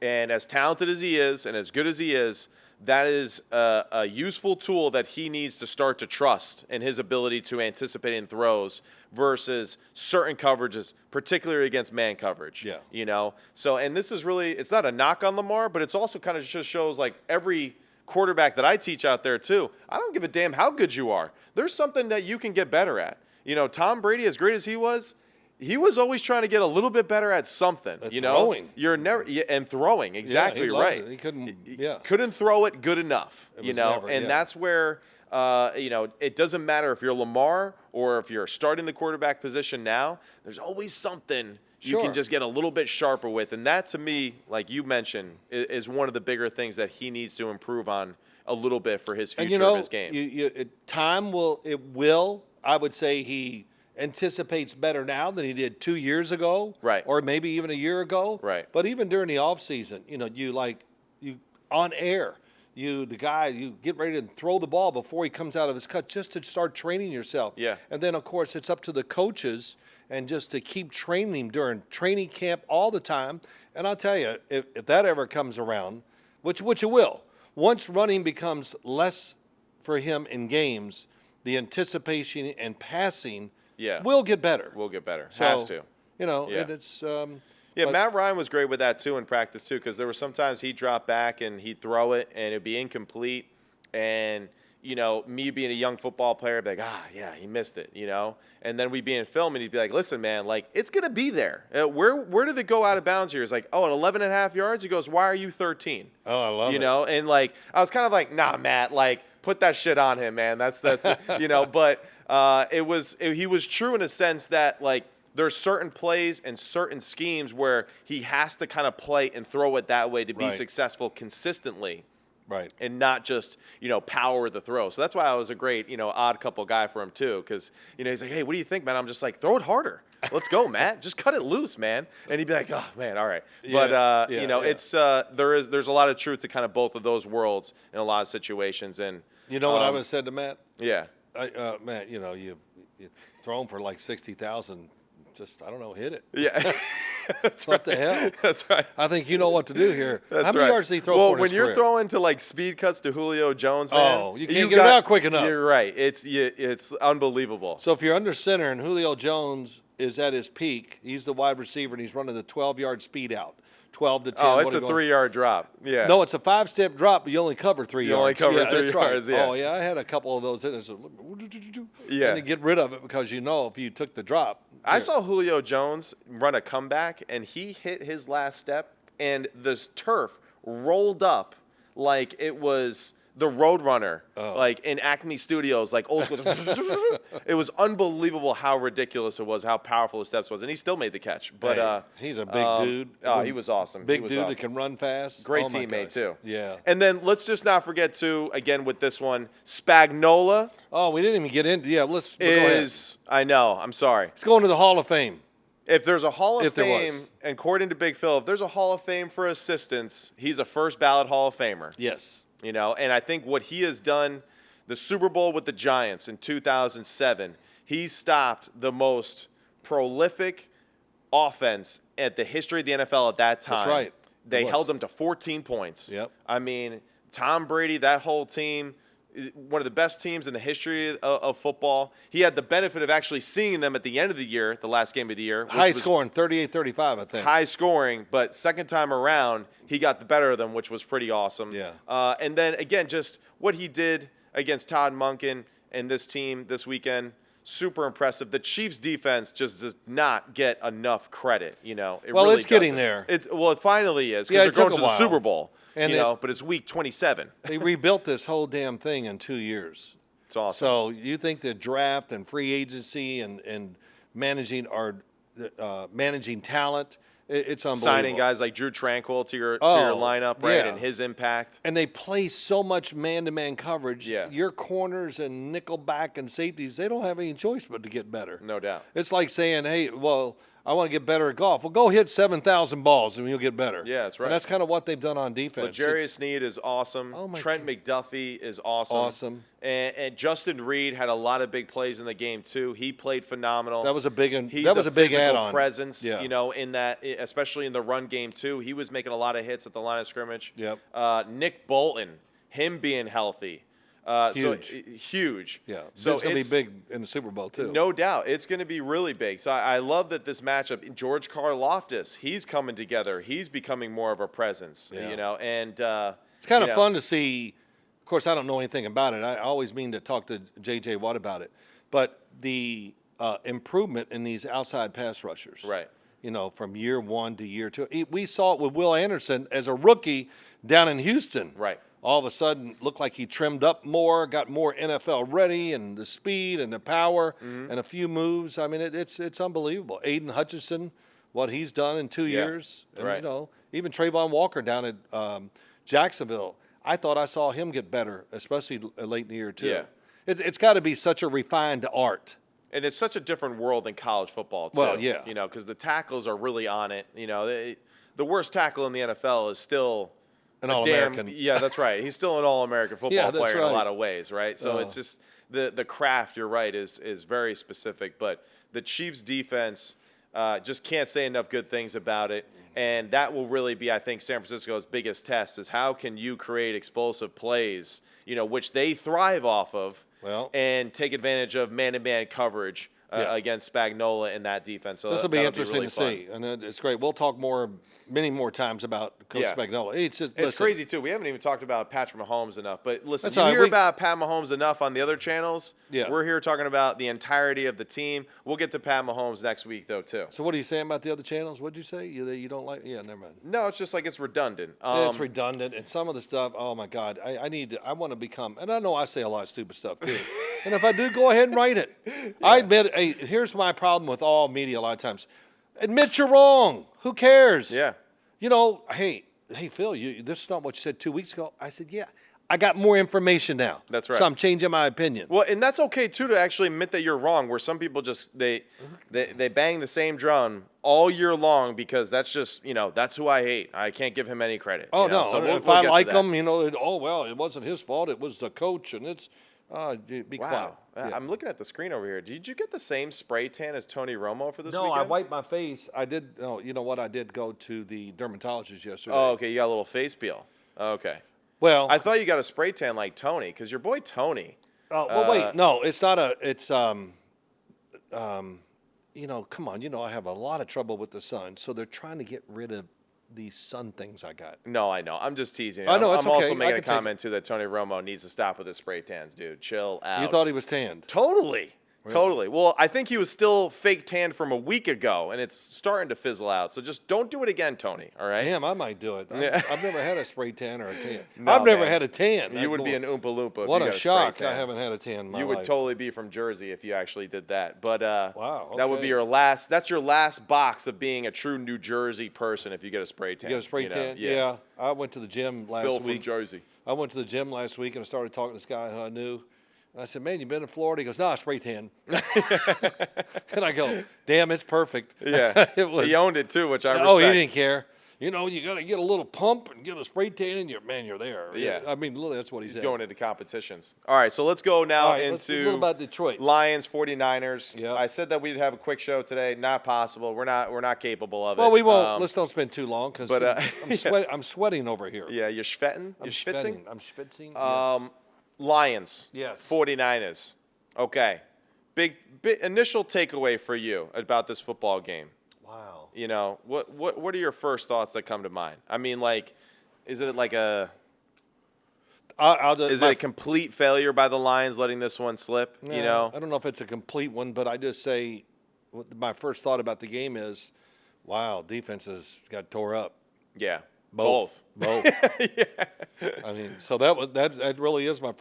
and as talented as he is and as good as he is, that is a useful tool that he needs to start to trust in his ability to anticipate in throws versus certain coverages, particularly against man coverage. Yeah. You know? So, and this is really, it's not a knock on Lamar, but it's also kind of just shows like every quarterback that I teach out there too, I don't give a damn how good you are. There's something that you can get better at. You know, Tom Brady, as great as he was always trying to get a little bit better at something. Throwing. You're never and throwing. Exactly right. He couldn't. Yeah. Couldn't throw it good enough. That's where it doesn't matter if you're Lamar or if you're starting the quarterback position now. There's always something you can just get a little bit sharper with. And that, to me, like you mentioned, is one of the bigger things that he needs to improve on a little bit for his future of his game. Time will, I would say he anticipates better now than he did 2 years ago. Right. Or maybe even a year ago. Right. But even during the offseason, you on air, you get ready to throw the ball before he comes out of his cut just to start training yourself. Yeah. And then, of course, it's up to the coaches and just to keep training him during training camp all the time. And I'll tell you, if that ever comes around, which it will, once running becomes less for him in games, the anticipation and passing will get better. Will get better. So, Has to. it's Matt Ryan was great with that too in practice too, because there were sometimes he'd drop back and he'd throw it and it'd be incomplete, and me being a young football player, I'd be like, he missed it, and then we'd be in film and he'd be like, listen, man, like it's gonna be there. Where did it go out of bounds here? It's like, at 11.5 yards. He goes, why are you 13? Oh, I love it. And like I was kind of like, nah, Matt, like put that shit on him, man. That's but he was true in a sense that like, there's certain plays and certain schemes where he has to kind of play and throw it that way to be successful consistently. Right. And not just, power the throw. So that's why I was a great, odd couple guy for him too. Because, he's like, hey, what do you think, man? I'm just like, throw it harder. Let's go, Matt. Just cut it loose, man. And he'd be like, oh, man, all right. But, it's there's a lot of truth to kind of both of those worlds in a lot of situations. And you know what I would have said to Matt? Yeah. Matt, you throw him for like 60,000. Just, I don't know, hit it. Yeah. That's what the hell? That's right. I think you know what to do here. That's How many yards did he throw for in his when you're career? throwing to like speed cuts to Julio Jones, man. You can't get it out quick enough. You're right. It's unbelievable. So if you're under center and Julio Jones is at his peak, he's the wide receiver and he's running the 12-yard speed out. 12 to 10. Oh, it's a 3-yard drop. Yeah. No, it's a 5-step drop, but you only cover 3 yards. You only cover 3 that's yards, right. yeah. Oh, yeah, I had a couple of those in it. Yeah. And to get rid of it because if you took the drop. I saw Julio Jones run a comeback, and he hit his last step, and the turf rolled up like it was the Roadrunner, like in Acme Studios, like old school. It was unbelievable how ridiculous it was, how powerful his steps was, and he still made the catch. But he's a big dude. Oh, he was awesome. Big dude that can run fast. Great teammate too. Yeah. And then let's just not forget to, again with this one, Spagnuolo. Oh, we didn't even get into. Yeah, go ahead. I know. I'm sorry. It's going to the Hall of Fame. If there's a Hall of Fame, and according to Big Phil, if there's a Hall of Fame for assistants, he's a first ballot Hall of Famer. Yes. And I think what he has done, the Super Bowl with the Giants in 2007, he stopped the most prolific offense at the history of the NFL at that time. That's right. They held them to 14 points. Yep. I mean, Tom Brady, that whole team, one of the best teams in the history of football. He had the benefit of actually seeing them at the end of the year, the last game of the year. High scoring, 38-35, I think. High scoring, but second time around, he got the better of them, which was pretty awesome. Yeah. And then, again, just what he did against Todd Monken and this team this weekend, super impressive. The Chiefs' defense just does not get enough credit, It really it's getting doesn't. there. It finally is, because they're going to the Super Bowl. And but it's week 27. They rebuilt this whole damn thing in 2 years. It's awesome. So you think the draft and free agency and managing talent, it's unbelievable. Signing guys like Drew Tranquill to your lineup, right, and his impact. And they play so much man-to-man coverage. Yeah. Your corners and nickel back and safeties, they don't have any choice but to get better. No doubt. It's like saying, hey, well, I want to get better at golf. Well, go hit 7,000 balls and you'll get better. Yeah, that's right. And that's kind of what they've done on defense. L'Jarius Sneed is awesome. Oh my Trent God. McDuffie is awesome. Awesome. And Justin Reed had a lot of big plays in the game too. He played phenomenal. That was a big He's a big physical add-on. presence, Yeah. in that, especially in the run game too. He was making a lot of hits at the line of scrimmage. Yep. Nick Bolton, him being healthy. Huge. So, huge. Yeah. So it's going to be big in the Super Bowl, too. No doubt. It's going to be really big. So I love that this matchup, George Karlaftis, he's coming together. He's becoming more of a presence, and it's kind of fun to see. Of course, I don't know anything about it. I always mean to talk to J.J. Watt about it. But the improvement in these outside pass rushers. Right. From year one to year two. We saw it with Will Anderson as a rookie down in Houston. Right. all of a sudden looked like he trimmed up more, got more NFL ready, and the speed and the power and a few moves. I mean, it's unbelievable. Aiden Hutchinson, what he's done in 2 years, and right. even Trayvon Walker down at Jacksonville. I thought I saw him get better, especially late in the year too. Yeah. It's got to be such a refined art. And it's such a different world than college football, too. Well, yeah. Because the tackles are really on it. The worst tackle in the NFL is still An All-American. Yeah, that's right. He's still an All-American football player in a lot of ways, right? So it's just the craft, you're right, is very specific. But the Chiefs' defense just can't say enough good things about it. And that will really be, I think, San Francisco's biggest test is how can you create explosive plays, which they thrive off of. And take advantage of man-to-man coverage against Spagnuolo in that defense. So this will be interesting to really see, and it's great. We'll talk many more times about Coach Spagnuolo. It's crazy, too. We haven't even talked about Patrick Mahomes enough. But listen, That's you hear about Pat Mahomes enough on the other channels. Yeah. We're here talking about the entirety of the team. We'll get to Pat Mahomes next week, though, too. So what are you saying about the other channels? What did you say? You don't like? Yeah, never mind. No, it's just like it's redundant. It's redundant, and some of the stuff, oh, my God. I want to become, and I know I say a lot of stupid stuff, too. And if I do, go ahead and write it. I admit, hey, here's my problem with all media a lot of times. Admit you're wrong. Who cares? Yeah. Hey, Phil, this is not what you said 2 weeks ago. I said, yeah. I got more information now. That's right. So I'm changing my opinion. Well, and that's okay, too, to actually admit that you're wrong, where some people just, they bang the same drum all year long because that's just, that's who I hate. I can't give him any credit. Oh, no. So if I like him, it wasn't his fault. It was the coach, and it's be quiet. Wow. Yeah. I'm looking at the screen over here. Did you get the same spray tan as Tony Romo for this No, weekend? I wiped my face. I did. Oh, you know what? I did go to the dermatologist yesterday. Oh, okay. You got a little face peel. Okay. Well, I thought you got a spray tan like Tony, because your boy Tony. Oh, well, wait. No, it's not a. It's come on. I have a lot of trouble with the sun, so they're trying to get rid of these sun things I got. No, I know. I'm just teasing. I know, it's I'm okay. also making a comment, too, that Tony Romo needs to stop with his spray tans, dude. Chill out. You thought he was tanned? Totally. Really? Totally. Well, I think he was still fake tanned from a week ago, and it's starting to fizzle out. So just don't do it again, Tony, all right? Damn, I might do it. Yeah. I've never had a spray tan or a tan. No, I've never man. had a tan. You would be an Oompa Loompa if What you a got shock. spray tan. I haven't had a tan in my You life. would totally be from Jersey if you actually did that. But wow, that would be okay. your last. That's your last box of being a true New Jersey person if you get a spray tan. You get a spray tan? Yeah. I went to the gym last Phil week. from Jersey. I went to the gym last week and I started talking to this guy who I knew. And I said, man, you been in Florida? He goes, no, I spray tan. And I go, damn, it's perfect. Yeah. It was. He owned it too, which I respect. Oh, he didn't care. You got to get a little pump and get a spray tan and you're there. Yeah. I mean, that's what he He's said. going into competitions. All right, so let's go now All right, let's do a little about Detroit. Lions, 49ers. Yep. I said that we'd have a quick show today. Not possible. We're not capable of it. Well, we won't. Let's don't spend too long because But, I'm sweating over here. Yeah, you're schwetting? You're schwitzing? I'm schwitzing. Yes. Lions. Yes. 49ers. Okay. Big initial takeaway for you about this football game. Wow. What are your first thoughts that come to mind? I mean, like, is it like a is it a complete failure by the Lions letting this one slip? I don't know if it's a complete one, but I just say my first thought about the game is, wow, defenses got tore up. Yeah. Both. Yeah. I mean, so that really is my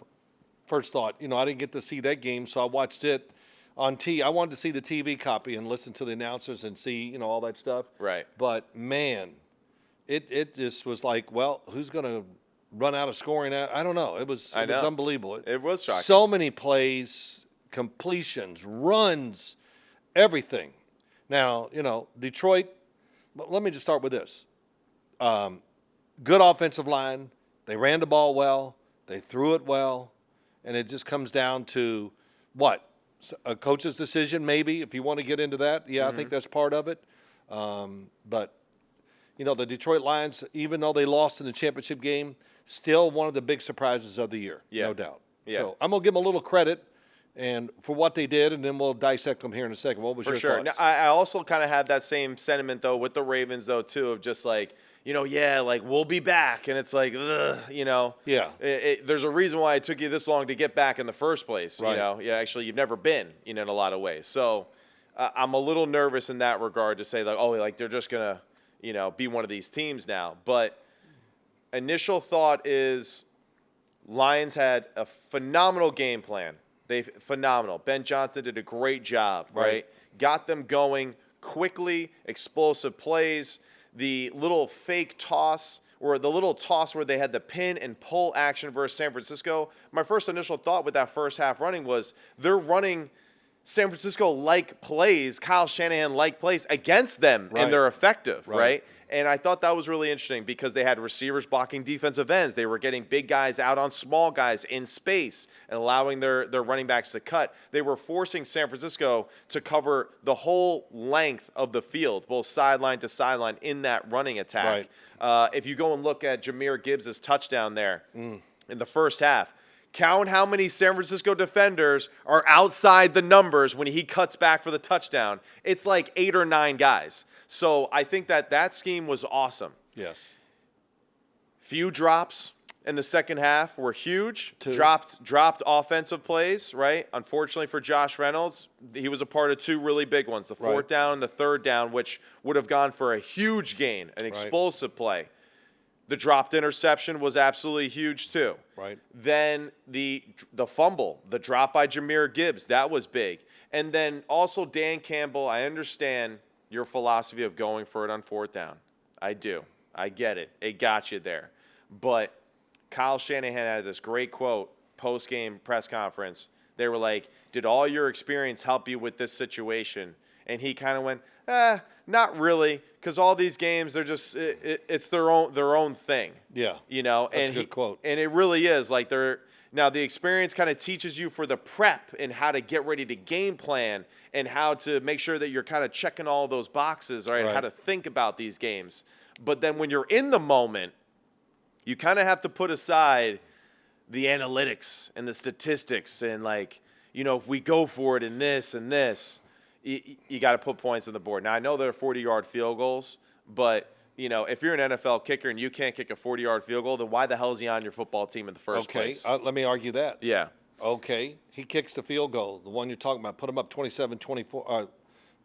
first thought. I didn't get to see that game, so I watched it on I wanted to see the TV copy and listen to the announcers and see, all that stuff. Right. But man, it just was like, well, who's going to run out of scoring? I don't know. It was unbelievable. It was shocking. So many plays, completions, runs, everything. Now, Detroit, let me just start with this. Good offensive line. They ran the ball well. They threw it well. And it just comes down to what? A coach's decision, maybe, if you want to get into that. Yeah, I think that's part of it. But, the Detroit Lions, even though they lost in the championship game, still one of the big surprises of the year, no doubt. Yeah. So I'm going to give them a little credit and for what they did, and then we'll dissect them here in a second. What was your thoughts? Now, I also kind of had that same sentiment, though, with the Ravens, though, too, of just like, we'll be back. And it's like, Yeah. There's a reason why it took you this long to get back in the first place. Right. Actually, you've never been, in a lot of ways. So I'm a little nervous in that regard to say, they're just going to, be one of these teams now. But initial thought is Lions had a phenomenal game plan. Phenomenal. Ben Johnson did a great job, right? Got them going quickly, explosive plays. The little fake toss, or the little toss where they had the pin and pull action versus San Francisco. My first initial thought with that first half running was they're running San Francisco-like plays, Kyle Shanahan-like plays against them, and they're effective, right? And I thought that was really interesting because they had receivers blocking defensive ends. They were getting big guys out on small guys in space and allowing their running backs to cut. They were forcing San Francisco to cover the whole length of the field, both sideline to sideline in that running attack. If you go and look at Jahmyr Gibbs' touchdown there in the first half, count how many San Francisco defenders are outside the numbers when he cuts back for the touchdown. It's like 8 or 9 guys. So I think that scheme was awesome. Yes. Few drops in the second half were huge. 2. Dropped offensive plays, right? Unfortunately for Josh Reynolds, he was a part of 2 really big ones, the 4th down and the 3rd down, which would have gone for a huge gain, an explosive play. The dropped interception was absolutely huge too. Then the fumble, the drop by Jahmyr Gibbs, that was big. And then also Dan Campbell, I understand your philosophy of going for it on 4th down. I do. I get it. It got you there. But Kyle Shanahan had this great quote post-game press conference. They were like, did all your experience help you with this situation? And he kind of went, not really, because all these games, they're just it's their own thing. Yeah, you know, that's a good quote. And it really is like now the experience kind of teaches you for the prep and how to get ready to game plan and how to make sure that you're kind of checking all those boxes, right? How to think about these games. But then when you're in the moment, you kind of have to put aside the analytics and the statistics and like, you know, if we go for it in this and this. You got to put points on the board. Now, I know they're 40-yard field goals, but, you know, if you're an NFL kicker and you can't kick a 40-yard field goal, then why the hell is he on your football team in the first place? Let me argue that. Yeah. Okay, he kicks the field goal, the one you're talking about, put him up 27-24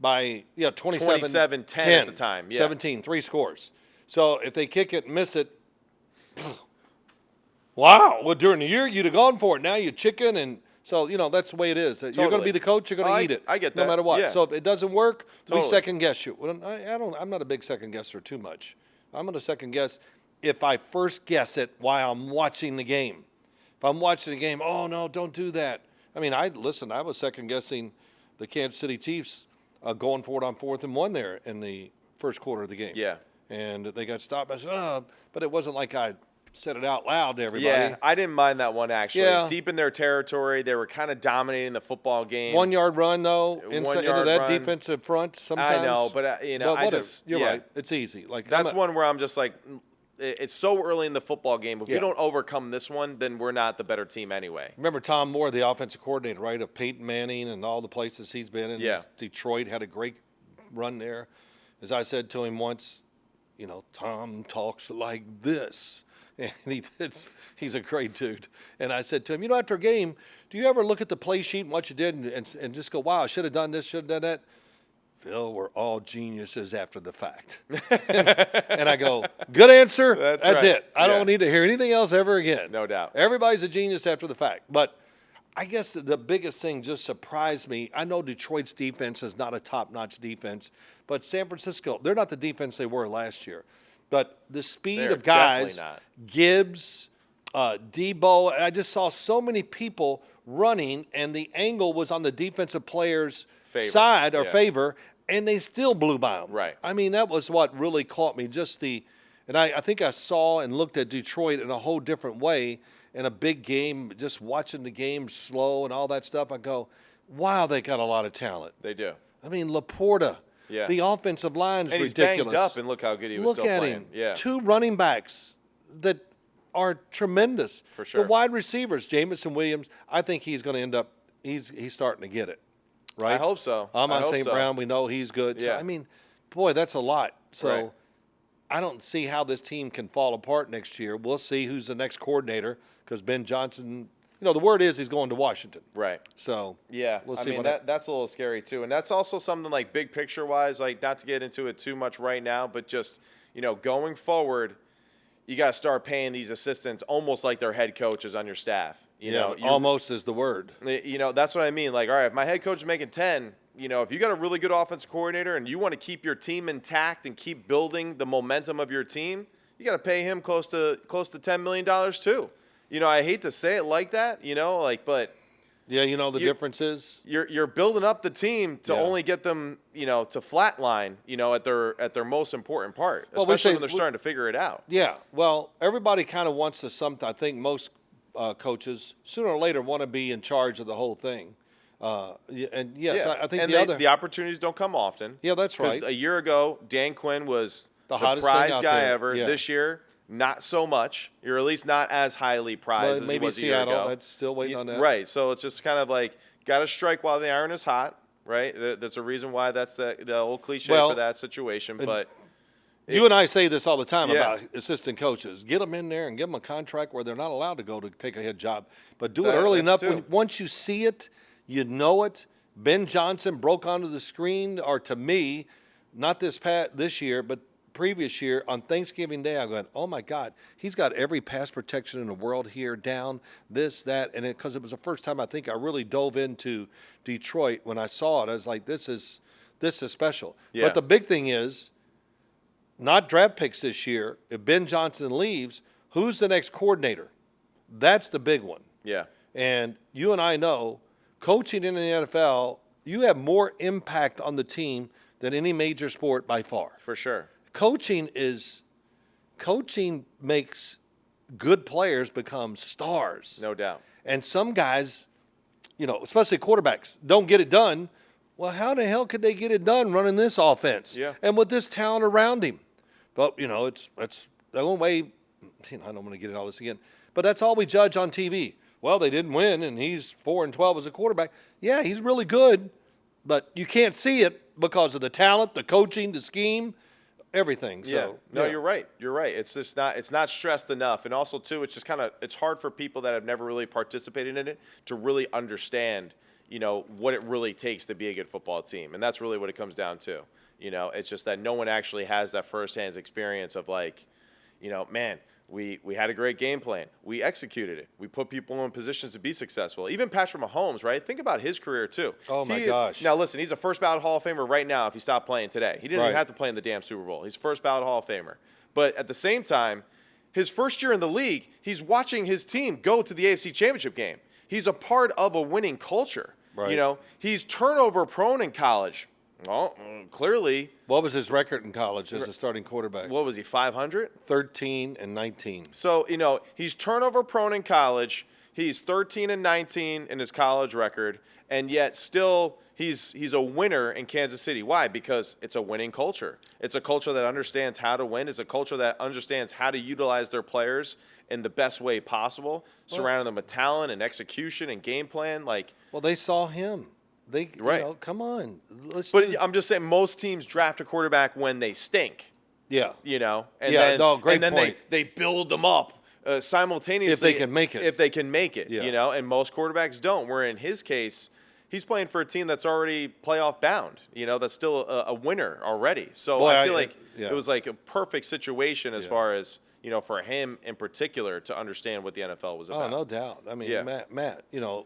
by 27-10 at the time. Yeah. 17, 3 scores. So if they kick it and miss it, wow, well, during the year you'd have gone for it. Now you're chicken and – so, you know, that's the way it is. Totally. You're going to be the coach. You're going to eat it. I get that. No matter what. Yeah. So if it doesn't work, Totally. we second guess you. Well, I'm not a big second guesser too much. I'm going to second guess if I first guess it while I'm watching the game. If I'm watching the game, oh, no, don't do that. I mean, I was second guessing the Kansas City Chiefs going for it on 4th and 1 there in the first quarter of the game. Yeah. And they got stopped. I said, but it wasn't like I said it out loud to everybody. Yeah, I didn't mind that one, actually. Yeah. Deep in their territory, they were kind of dominating the football game. 1-yard run, though, into that run. defensive front sometimes. I know, but, you know, You're right. It's easy. Like that's one where I'm just like, it's so early in the football game. If we Yeah. don't overcome this one, then we're not the better team anyway. Remember Tom Moore, the offensive coordinator, right, of Peyton Manning and all the places he's been in. Yeah. Detroit had a great run there. As I said to him once, you know, Tom talks like this. And he's a great dude. And I said to him, you know, after a game, do you ever look at the play sheet and what you did and just go, wow, I should have done this, should have done that? Phil, we're all geniuses after the fact. And I go, good answer. That's right. it. I don't need to hear anything else ever again. No doubt. Everybody's a genius after the fact. But I guess the biggest thing just surprised me. I know Detroit's defense is not a top-notch defense, but San Francisco, they're not the defense they were last year. But the speed They're of guys, definitely not. Gibbs, Debo, I just saw so many people running, and the angle was on the defensive player's side or favor, and they still blew by them. Right. I mean, that was what really caught me. And I think I saw and looked at Detroit in a whole different way in a big game, just watching the game slow and all that stuff. I go, wow, they got a lot of talent. They do. I mean, Laporta. Yeah. The offensive line's and he's ridiculous. banged up, and look how good he was still playing. Him. Yeah. 2 running backs that are tremendous. For sure. The wide receivers, Jamison Williams, I think he's going to end up he's starting to get it. Right? I hope so. Amon St. Brown, we know he's good. Yeah. So, I mean, boy, that's a lot. So Right. I don't see how this team can fall apart next year. We'll see who's the next coordinator because Ben Johnson, you know, the word is he's going to Washington. Right. So yeah, we'll I see mean, that's a little scary too. And that's also something like big picture wise, like not to get into it too much right now, but just, you know, going forward, you got to start paying these assistants almost like they're head coaches on your staff. You know, almost is the word. You know, that's what I mean. Like, all right, if my head coach is making 10, you know, if you got a really good offensive coordinator and you want to keep your team intact and keep building the momentum of your team, you got to pay him close to $10 million too. You know, I hate to say it like that, you know, like, but yeah, you know, the difference is you're building up the team to only get them, you know, to flatline, you know, at their most important part, especially when they're starting to figure it out. Yeah, well, everybody kind of wants to I think most coaches sooner or later want to be in charge of the whole thing. And yes, I think the opportunities don't come often. Yeah, that's right. Because a year ago, Dan Quinn was the hottest prize guy there. ever. Yeah. This year, not so much. You're at least not as highly prized as he was a year ago. Seattle, that's still waiting on that. Right. So it's just kind of like, got to strike while the iron is hot, right? That's a reason why that's the old cliche for that situation. But you and I say this all the time about assistant coaches. Get them in there and give them a contract where they're not allowed to go to take a head job. But do it early enough. Once you see it, you know it. Ben Johnson broke onto the screen, or to me, not this year, but previous year on Thanksgiving Day, I went, oh my God, he's got every pass protection in the world here down, this, that, and because it was the first time I think I really dove into Detroit when I saw it. I was like, this is special. Yeah. But the big thing is, not draft picks this year. If Ben Johnson leaves, who's the next coordinator? That's the big one. Yeah. And you and I know, coaching in the NFL, you have more impact on the team than any major sport by far. For sure. Coaching makes good players become stars. No doubt. And some guys, you know, especially quarterbacks, don't get it done. Well, how the hell could they get it done running this offense? Yeah. And with this talent around him? But, you know, it's the only way, you know, I don't want to get into all this again, but that's all we judge on TV. Well, they didn't win, and he's 4-12 as a quarterback. Yeah, he's really good, but you can't see it because of the talent, the coaching, the scheme, everything. So, You're right. You're right. It's just it's not stressed enough, and also too, it's just it's hard for people that have never really participated in it to really understand, you know, what it really takes to be a good football team, and that's really what it comes down to. You know, it's just that no one actually has that firsthand experience of like, you know, man, we had a great game plan. We executed it. We put people in positions to be successful. Even Patrick Mahomes, right? Think about his career too. Oh my gosh. Now listen, he's a first ballot Hall of Famer right now if he stopped playing today. He didn't even have to play in the damn Super Bowl. He's first ballot Hall of Famer. But at the same time, his first year in the league, he's watching his team go to the AFC Championship game. He's a part of a winning culture. Right. You know, he's turnover prone in college. Well, clearly. What was his record in college as a starting quarterback? What was he, 500? 13-19. So, you know, he's turnover prone in college. He's 13-19 in his college record, and yet still he's a winner in Kansas City. Why? Because it's a winning culture. It's a culture that understands how to win. It's a culture that understands how to utilize their players in the best way possible, surrounding them with talent and execution and game plan. Well, they saw him. You know, come on. I'm just saying most teams draft a quarterback when they stink. Yeah. You know? And great then point. they build them up simultaneously. If they can make it. If they can make it, yeah. You know? And most quarterbacks don't. Where in his case, he's playing for a team that's already playoff bound. You know, that's still a winner already. So I feel like it was like a perfect situation as far as, you know, for him in particular to understand what the NFL was about. Oh, no doubt. I mean, Matt, you know,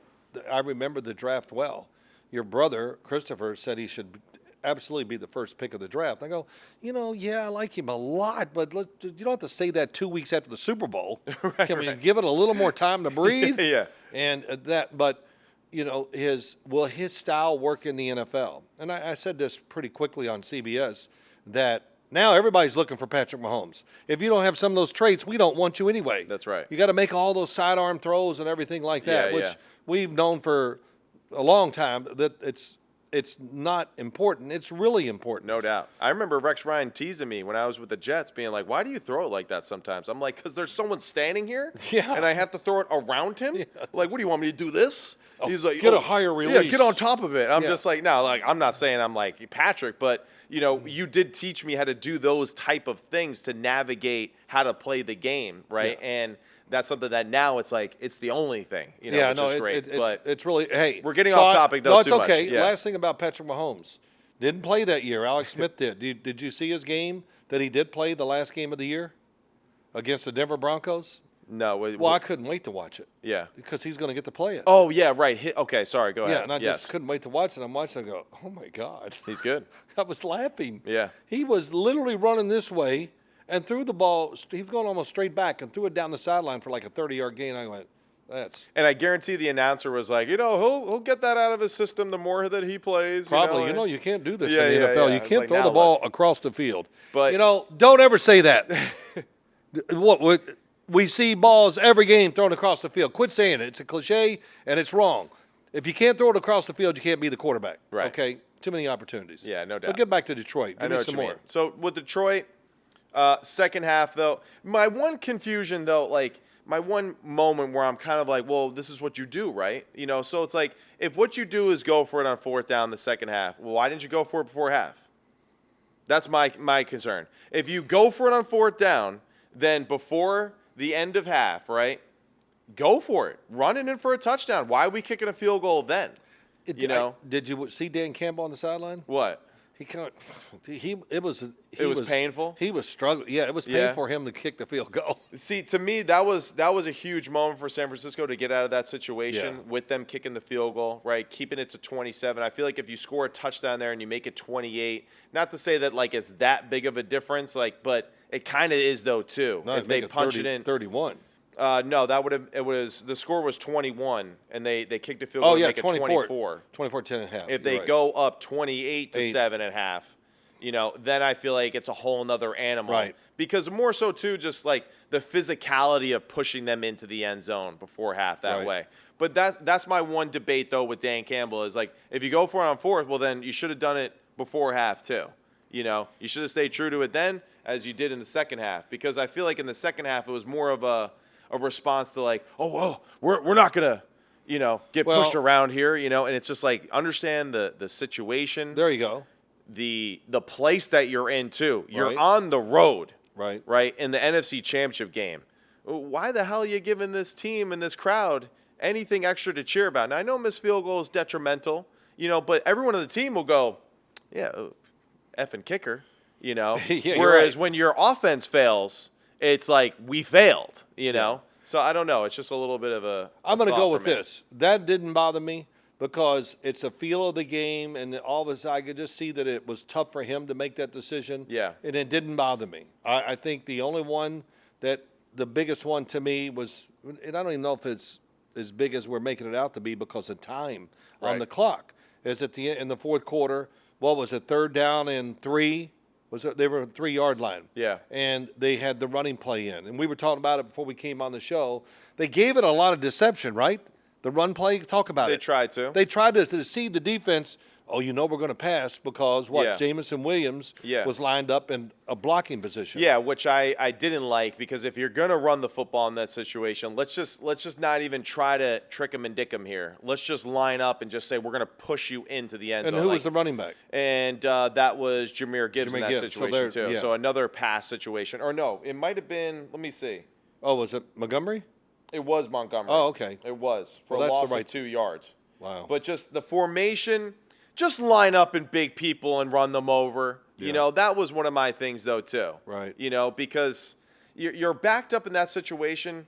I remember the draft well. Your brother, Christopher, said he should absolutely be the first pick of the draft. I go, you know, yeah, I like him a lot, but you don't have to say that 2 weeks after the Super Bowl. Can we give it a little more time to breathe? Yeah. And but, you know, will his style work in the NFL? And I said this pretty quickly on CBS, that now everybody's looking for Patrick Mahomes. If you don't have some of those traits, we don't want you anyway. That's right. You got to make all those sidearm throws and everything like that, which we've known for a long time that it's not important. It's really important. No doubt. I remember Rex Ryan teasing me when I was with the Jets, being like, why do you throw it like that sometimes? I'm like, because there's someone standing here, and I have to throw it around him? Yeah. Like, what do you want me to do this? He's like, get a higher release. Yeah, get on top of it. I'm just like, no, like, I'm not saying I'm like Patrick, but, you know, you did teach me how to do those type of things to navigate how to play the game, right? Yeah. And that's something that now it's like it's the only thing, you know, which is great. But it's really, hey. We're getting off topic, though, too much. No, it's okay. Yeah. Last thing about Patrick Mahomes. Didn't play that year. Alex Smith did. Did you see his game that he did play the last game of the year? against the Denver Broncos. No. Well, I couldn't wait to watch it. Yeah. Because he's going to get to play it. Oh, yeah, right. Okay, sorry. Go ahead. Yeah, and I just couldn't wait to watch it. I'm watching and I go, oh, my God. He's good. I was laughing. Yeah. He was literally running this way and threw the ball. He was going almost straight back and threw it down the sideline for like a 30-yard gain. I went, that's. And I guarantee the announcer was like, he'll get that out of his system the more that he plays. Probably. You can't do this Yeah, in the yeah, NFL. yeah. You can't Like, throw now the ball look. across the field. But don't ever say that. What we see balls every game thrown across the field. Quit saying it. It's a cliche and it's wrong. If you can't throw it across the field, you can't be the quarterback. Right. Okay. Too many opportunities. Yeah, no doubt. But get back to Detroit. I Give know me what some you more. mean. So with Detroit, second half though, my one confusion though, like my one moment where I'm kind of like, well, this is what you do, right? So it's like if what you do is go for it on fourth down the second half, well, why didn't you go for it before half? That's my concern. If you go for it on fourth down, then before the end of half, right? Go for it. Run it in for a touchdown. Why are we kicking a field goal then? Did you see Dan Campbell on the sideline? What? He kind of it was painful? He was struggling. Yeah, it was painful for him to kick the field goal. See, to me, that was a huge moment for San Francisco to get out of that situation with them kicking the field goal, right? Keeping it to 27. I feel like if you score a touchdown there and you make it 28, not to say that like it's that big of a difference, like, but it kind of is though too. No, if they punch it in 31. No, the score was 21, and they kicked a field goal to make it 24. 24, 10 and a half. If they go up 28 to 7 and a half, then I feel like it's a whole nother animal. Right. Because more so, too, just like the physicality of pushing them into the end zone before half that way. But that's my one debate, though, with Dan Campbell is like, if you go for it on fourth, well, then you should have done it before half, too. You should have stayed true to it then as you did in the second half. Because I feel like in the second half, it was more of a response to like, we're not gonna, get pushed around here, and it's just like understand the situation. There you go. The place that you're in too. You're on the road, right, in the NFC Championship game. Why the hell are you giving this team and this crowd anything extra to cheer about? Now I know missed field goal is detrimental, but everyone on the team will go, effing kicker, Yeah, Whereas when your offense fails, it's like we failed, So I don't know. It's just a little bit of a. I'm going to go with this. That didn't bother me because it's a feel of the game, and all of a sudden I could just see that it was tough for him to make that decision. Yeah. And it didn't bother me. I think the only one the biggest one to me was, and I don't even know if it's as big as we're making it out to be because of time on the clock, is at the in the fourth quarter. What was it? 3rd down and 3. They were 3-yard line. Yeah. And they had the running play in. And we were talking about it before we came on the show. They gave it a lot of deception, right? The run play, talk about it. They tried to. They tried to deceive the defense. Oh, we're going to pass because Jamison Williams was lined up in a blocking position. Yeah, which I didn't like because if you're going to run the football in that situation, let's just not even try to trick him and dick him here. Let's just line up and just say we're going to push you into the end zone. And who was the running back? And that was Jahmyr Gibbs in that situation too. Yeah. So another pass situation. Or no, it might have been, let me see. Oh, was it Montgomery? It was Montgomery. Oh, okay. It was for a loss of 2 yards. Wow. But just the formation, just line up in big people and run them over. Yeah. That was one of my things, though, too. Right. Because you're backed up in that situation.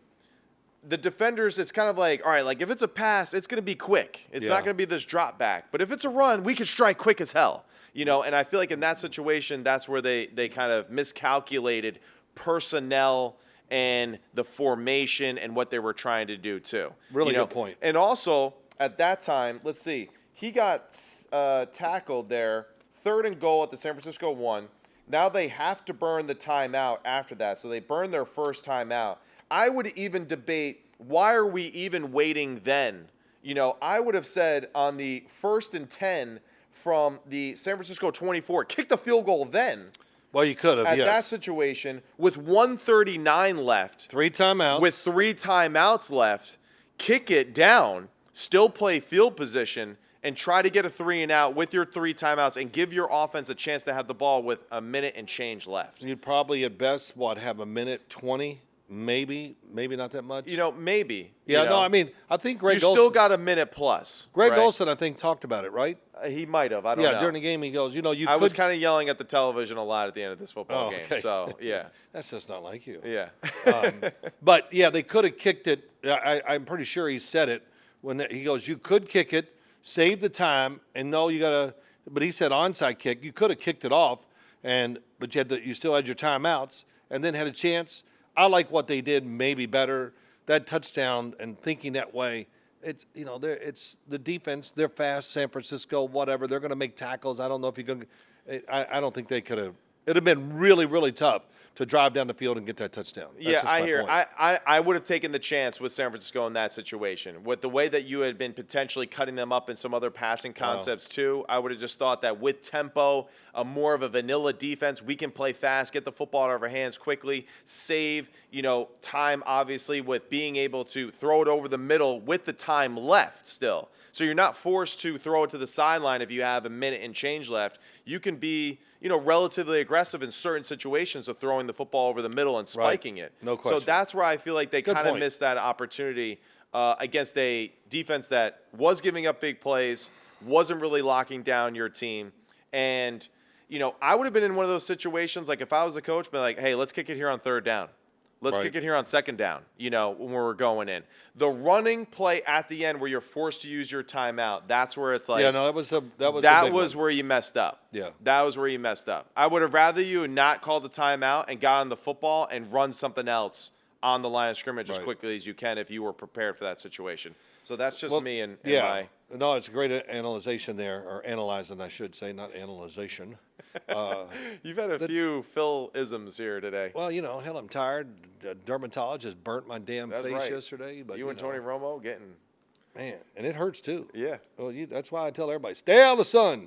The defenders, it's kind of like, all right, like if it's a pass, it's going to be quick. It's not going to be this drop back. But if it's a run, we can strike quick as hell. And I feel like in that situation, that's where they kind of miscalculated personnel and the formation and what they were trying to do, too. Really good point. And also, at that time, let's see, he got tackled there, 3rd and goal at the San Francisco 1. Now they have to burn the timeout after that. So they burn their first timeout. I would even debate, why are we even waiting then? I would have said on the 1st and 10 from the San Francisco 24, kick the field goal then. Well, you could have, At that situation, with 1:39 left. 3 timeouts. With 3 timeouts left, kick it down, still play field position, and try to get a 3 and out with your 3 timeouts and give your offense a chance to have the ball with a minute and change left. You'd probably at best, have a minute 20, maybe not that much. Maybe. Yeah, no, I mean, I think Greg You Olson. still got a minute plus. Greg right? Olson, I think, talked about it, right? He might have. I don't know. Yeah, during the game, he goes, I was kind of yelling at the television a lot at the end of this football game. okay. So, yeah. That's just not like you. Yeah. But, yeah, they could have kicked it. I'm pretty sure he said it when he goes, you could kick it, save the time, and no, you got to – but he said onside kick. You could have kicked it off, but you still had your timeouts and then had a chance. I like what they did maybe better. That touchdown and thinking that way, it's the defense. They're fast, San Francisco, whatever. They're going to make tackles. I don't know if you're going to – I don't think they could have – it would have been really, really tough to drive down the field and get that touchdown. That's I hear. I would have taken the chance with San Francisco in that situation. With the way that you had been potentially cutting them up in some other passing concepts too, I would have just thought that with tempo, more of a vanilla defense, we can play fast, get the football out of our hands quickly, save time obviously with being able to throw it over the middle with the time left still. So you're not forced to throw it to the sideline if you have a minute and change left. You can be relatively aggressive in certain situations of throwing the football over the middle and spiking it. No question. So that's where I feel like they kind of missed that opportunity against a defense that was giving up big plays, wasn't really locking down your team. And, I would have been in one of those situations, like if I was the coach, be like, hey, let's kick it here on third down. Let's kick it here on second down, when we're going in. The running play at the end where you're forced to use your timeout, that's where it's like. Yeah, no, that was where you messed up. Yeah. That was where you messed up. I would have rather you not called the timeout and got on the football and run something else on the line of scrimmage as quickly as you can if you were prepared for that situation. So that's just me and my. No, it's a great analyzation there, or analyzing, I should say, not analyzation. You've had a few Phil-isms here today. Well, hell, I'm tired. The dermatologist burnt my damn face yesterday. But you and Tony Romo getting. Man, and it hurts too. Yeah. Well, that's why I tell everybody, stay out of the sun.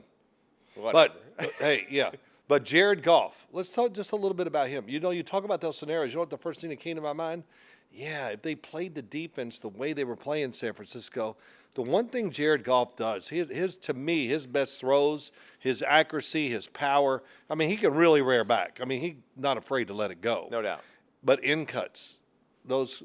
Whatever. But, hey, yeah. But Jared Goff, let's talk just a little bit about him. You talk about those scenarios. You know what the first thing that came to my mind? Yeah, if they played the defense the way they were playing San Francisco, the one thing Jared Goff does, to me, his best throws, his accuracy, his power, I mean, he can really rear back. I mean, he's not afraid to let it go. No doubt. But in cuts, those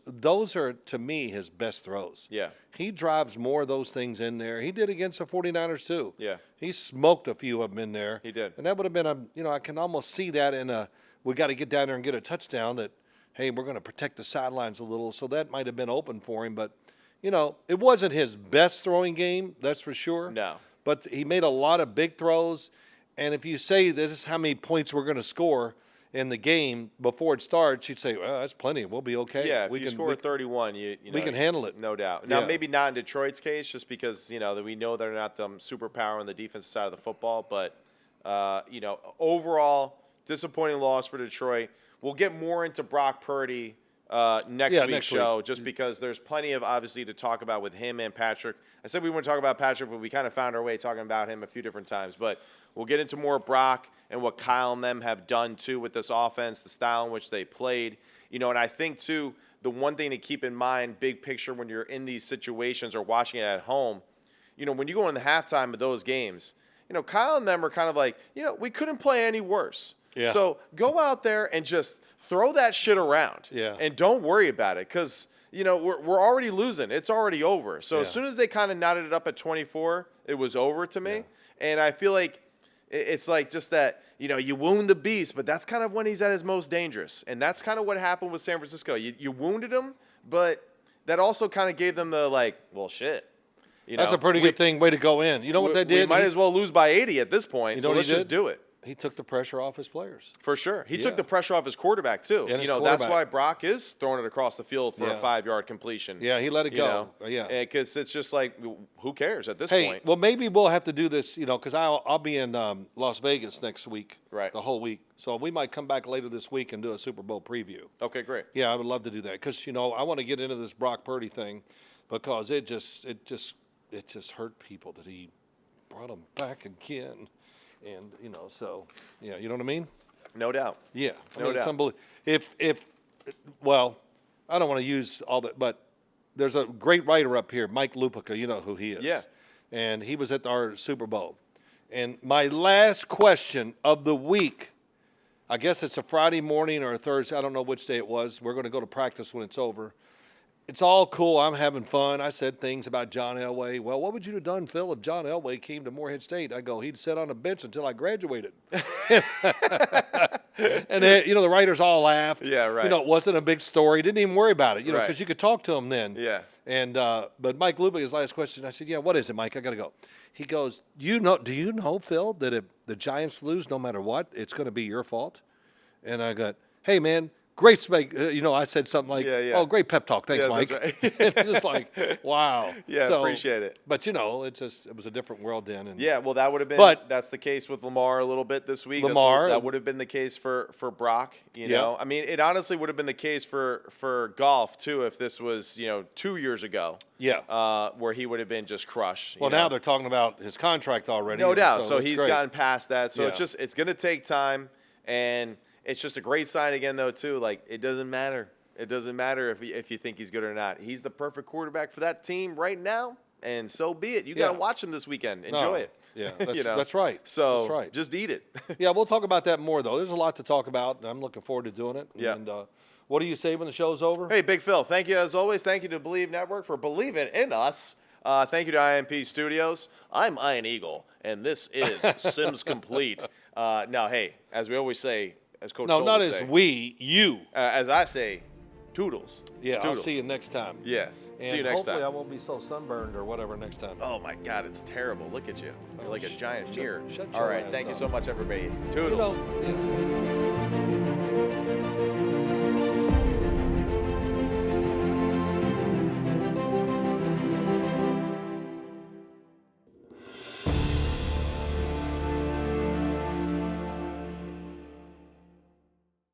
are, to me, his best throws. Yeah. He drives more of those things in there. He did against the 49ers, too. Yeah. He smoked a few of them in there. He did. And that would have been I can almost see that we got to get down there and get a touchdown that, hey, we're going to protect the sidelines a little. So that might have been open for him. But, it wasn't his best throwing game, that's for sure. No. But he made a lot of big throws. And if you say this is how many points we're going to score in the game before it starts, you'd say, well, that's plenty. We'll be okay. Yeah, if you score 31, we can handle it. No doubt. Now, maybe not in Detroit's case, just because, that we know they're not the superpower on the defensive side of the football. But, overall, disappointing loss for Detroit. We'll get more into Brock Purdy next week's show, just because there's plenty of, obviously, to talk about with him and Patrick. I said we wouldn't talk about Patrick, but we kind of found our way talking about him a few different times. But we'll get into more Brock and what Kyle and them have done, too, with this offense, the style in which they played. And I think, too, the one thing to keep in mind, big picture, when you're in these situations or watching it at home, when you go in the halftime of those games, Kyle and them are kind of like, we couldn't play any worse. Yeah. So go out there and just throw that shit around. Yeah. And don't worry about it because, we're already losing. It's already over. So as soon as they kind of knotted it up at 24, it was over to me. Yeah. And I feel like it's like just that, you wound the beast, but that's kind of when he's at his most dangerous. And that's kind of what happened with San Francisco. You wounded him, but that also kind of gave them the well, shit. That's a pretty good way to go in. You know what they did? We might as well lose by 80 at this point, so let's just do it. He took the pressure off his players. For sure. He took the pressure off his quarterback, too. That's why Brock is throwing it across the field for a 5-yard completion. Yeah, he let it go. Because it's just like, who cares at this point? Hey, well, maybe we'll have to do this, because I'll be in Las Vegas next week, the whole week. So we might come back later this week and do a Super Bowl preview. Okay, great. Yeah, I would love to do that because, I want to get into this Brock Purdy thing because it just hurt people that he brought him back again. And, so, yeah, you know what I mean? No doubt. Yeah. No doubt. It's unbelievable. Well, I don't want to use all that, but there's a great writer up here, Mike Lupica. You know who he is. Yeah. And he was at our Super Bowl. And my last question of the week, I guess it's a Friday morning or a Thursday. I don't know which day it was. We're going to go to practice when it's over. It's all cool. I'm having fun. I said things about John Elway. Well, what would you have done, Phil, if John Elway came to Morehead State? I go, he'd sit on a bench until I graduated. And the writers all laughed. Yeah, right. It wasn't a big story. Didn't even worry about it, because you could talk to him then. Yeah. And but Mike Lubick, his last question, I said, yeah, what is it, Mike? I got to go. He goes, do you know, Phil, that if the Giants lose no matter what, it's going to be your fault? And I got, hey, man. Great, I said something like, "Oh, great pep talk, thanks, Mike." Right. It's just like, wow. Yeah, appreciate it. But it was a different world then. And yeah, well, that would have been. But that's the case with Lamar a little bit this week. Lamar, that would have been the case for Brock. You know, I mean, it honestly would have been the case for Goff too if this was 2 years ago. Yeah. Where he would have been just crushed. Well, now they're talking about his contract already. No doubt. So he's gotten past that. So Yeah. it's going to take time, and it's just a great sign again, though, too. Like, it doesn't matter. It doesn't matter if you think he's good or not. He's the perfect quarterback for that team right now, and so be it. You got to watch him this weekend. Enjoy it. Yeah, that's right. So that's right. Just eat it. Yeah, we'll talk about that more, though. There's a lot to talk about, and I'm looking forward to doing it. Yeah. And what do you say when the show's over? Hey, Big Phil, thank you as always. Thank you to Believe Network for believing in us. Thank you to IMP Studios. I'm Ian Eagle, and this is Sims Complete. Now, hey, as we always say, as Coach No, Stoll not would as say, we, you. as I say, toodles. Yeah, Toodles. I'll see you next time. Yeah. And See you next hopefully time. I won't be so sunburned or whatever next time. Oh my God, it's terrible. Look at you. You're like a giant mirror. Shut All your right, ass thank you up. so much, everybody. Toodles. Yeah.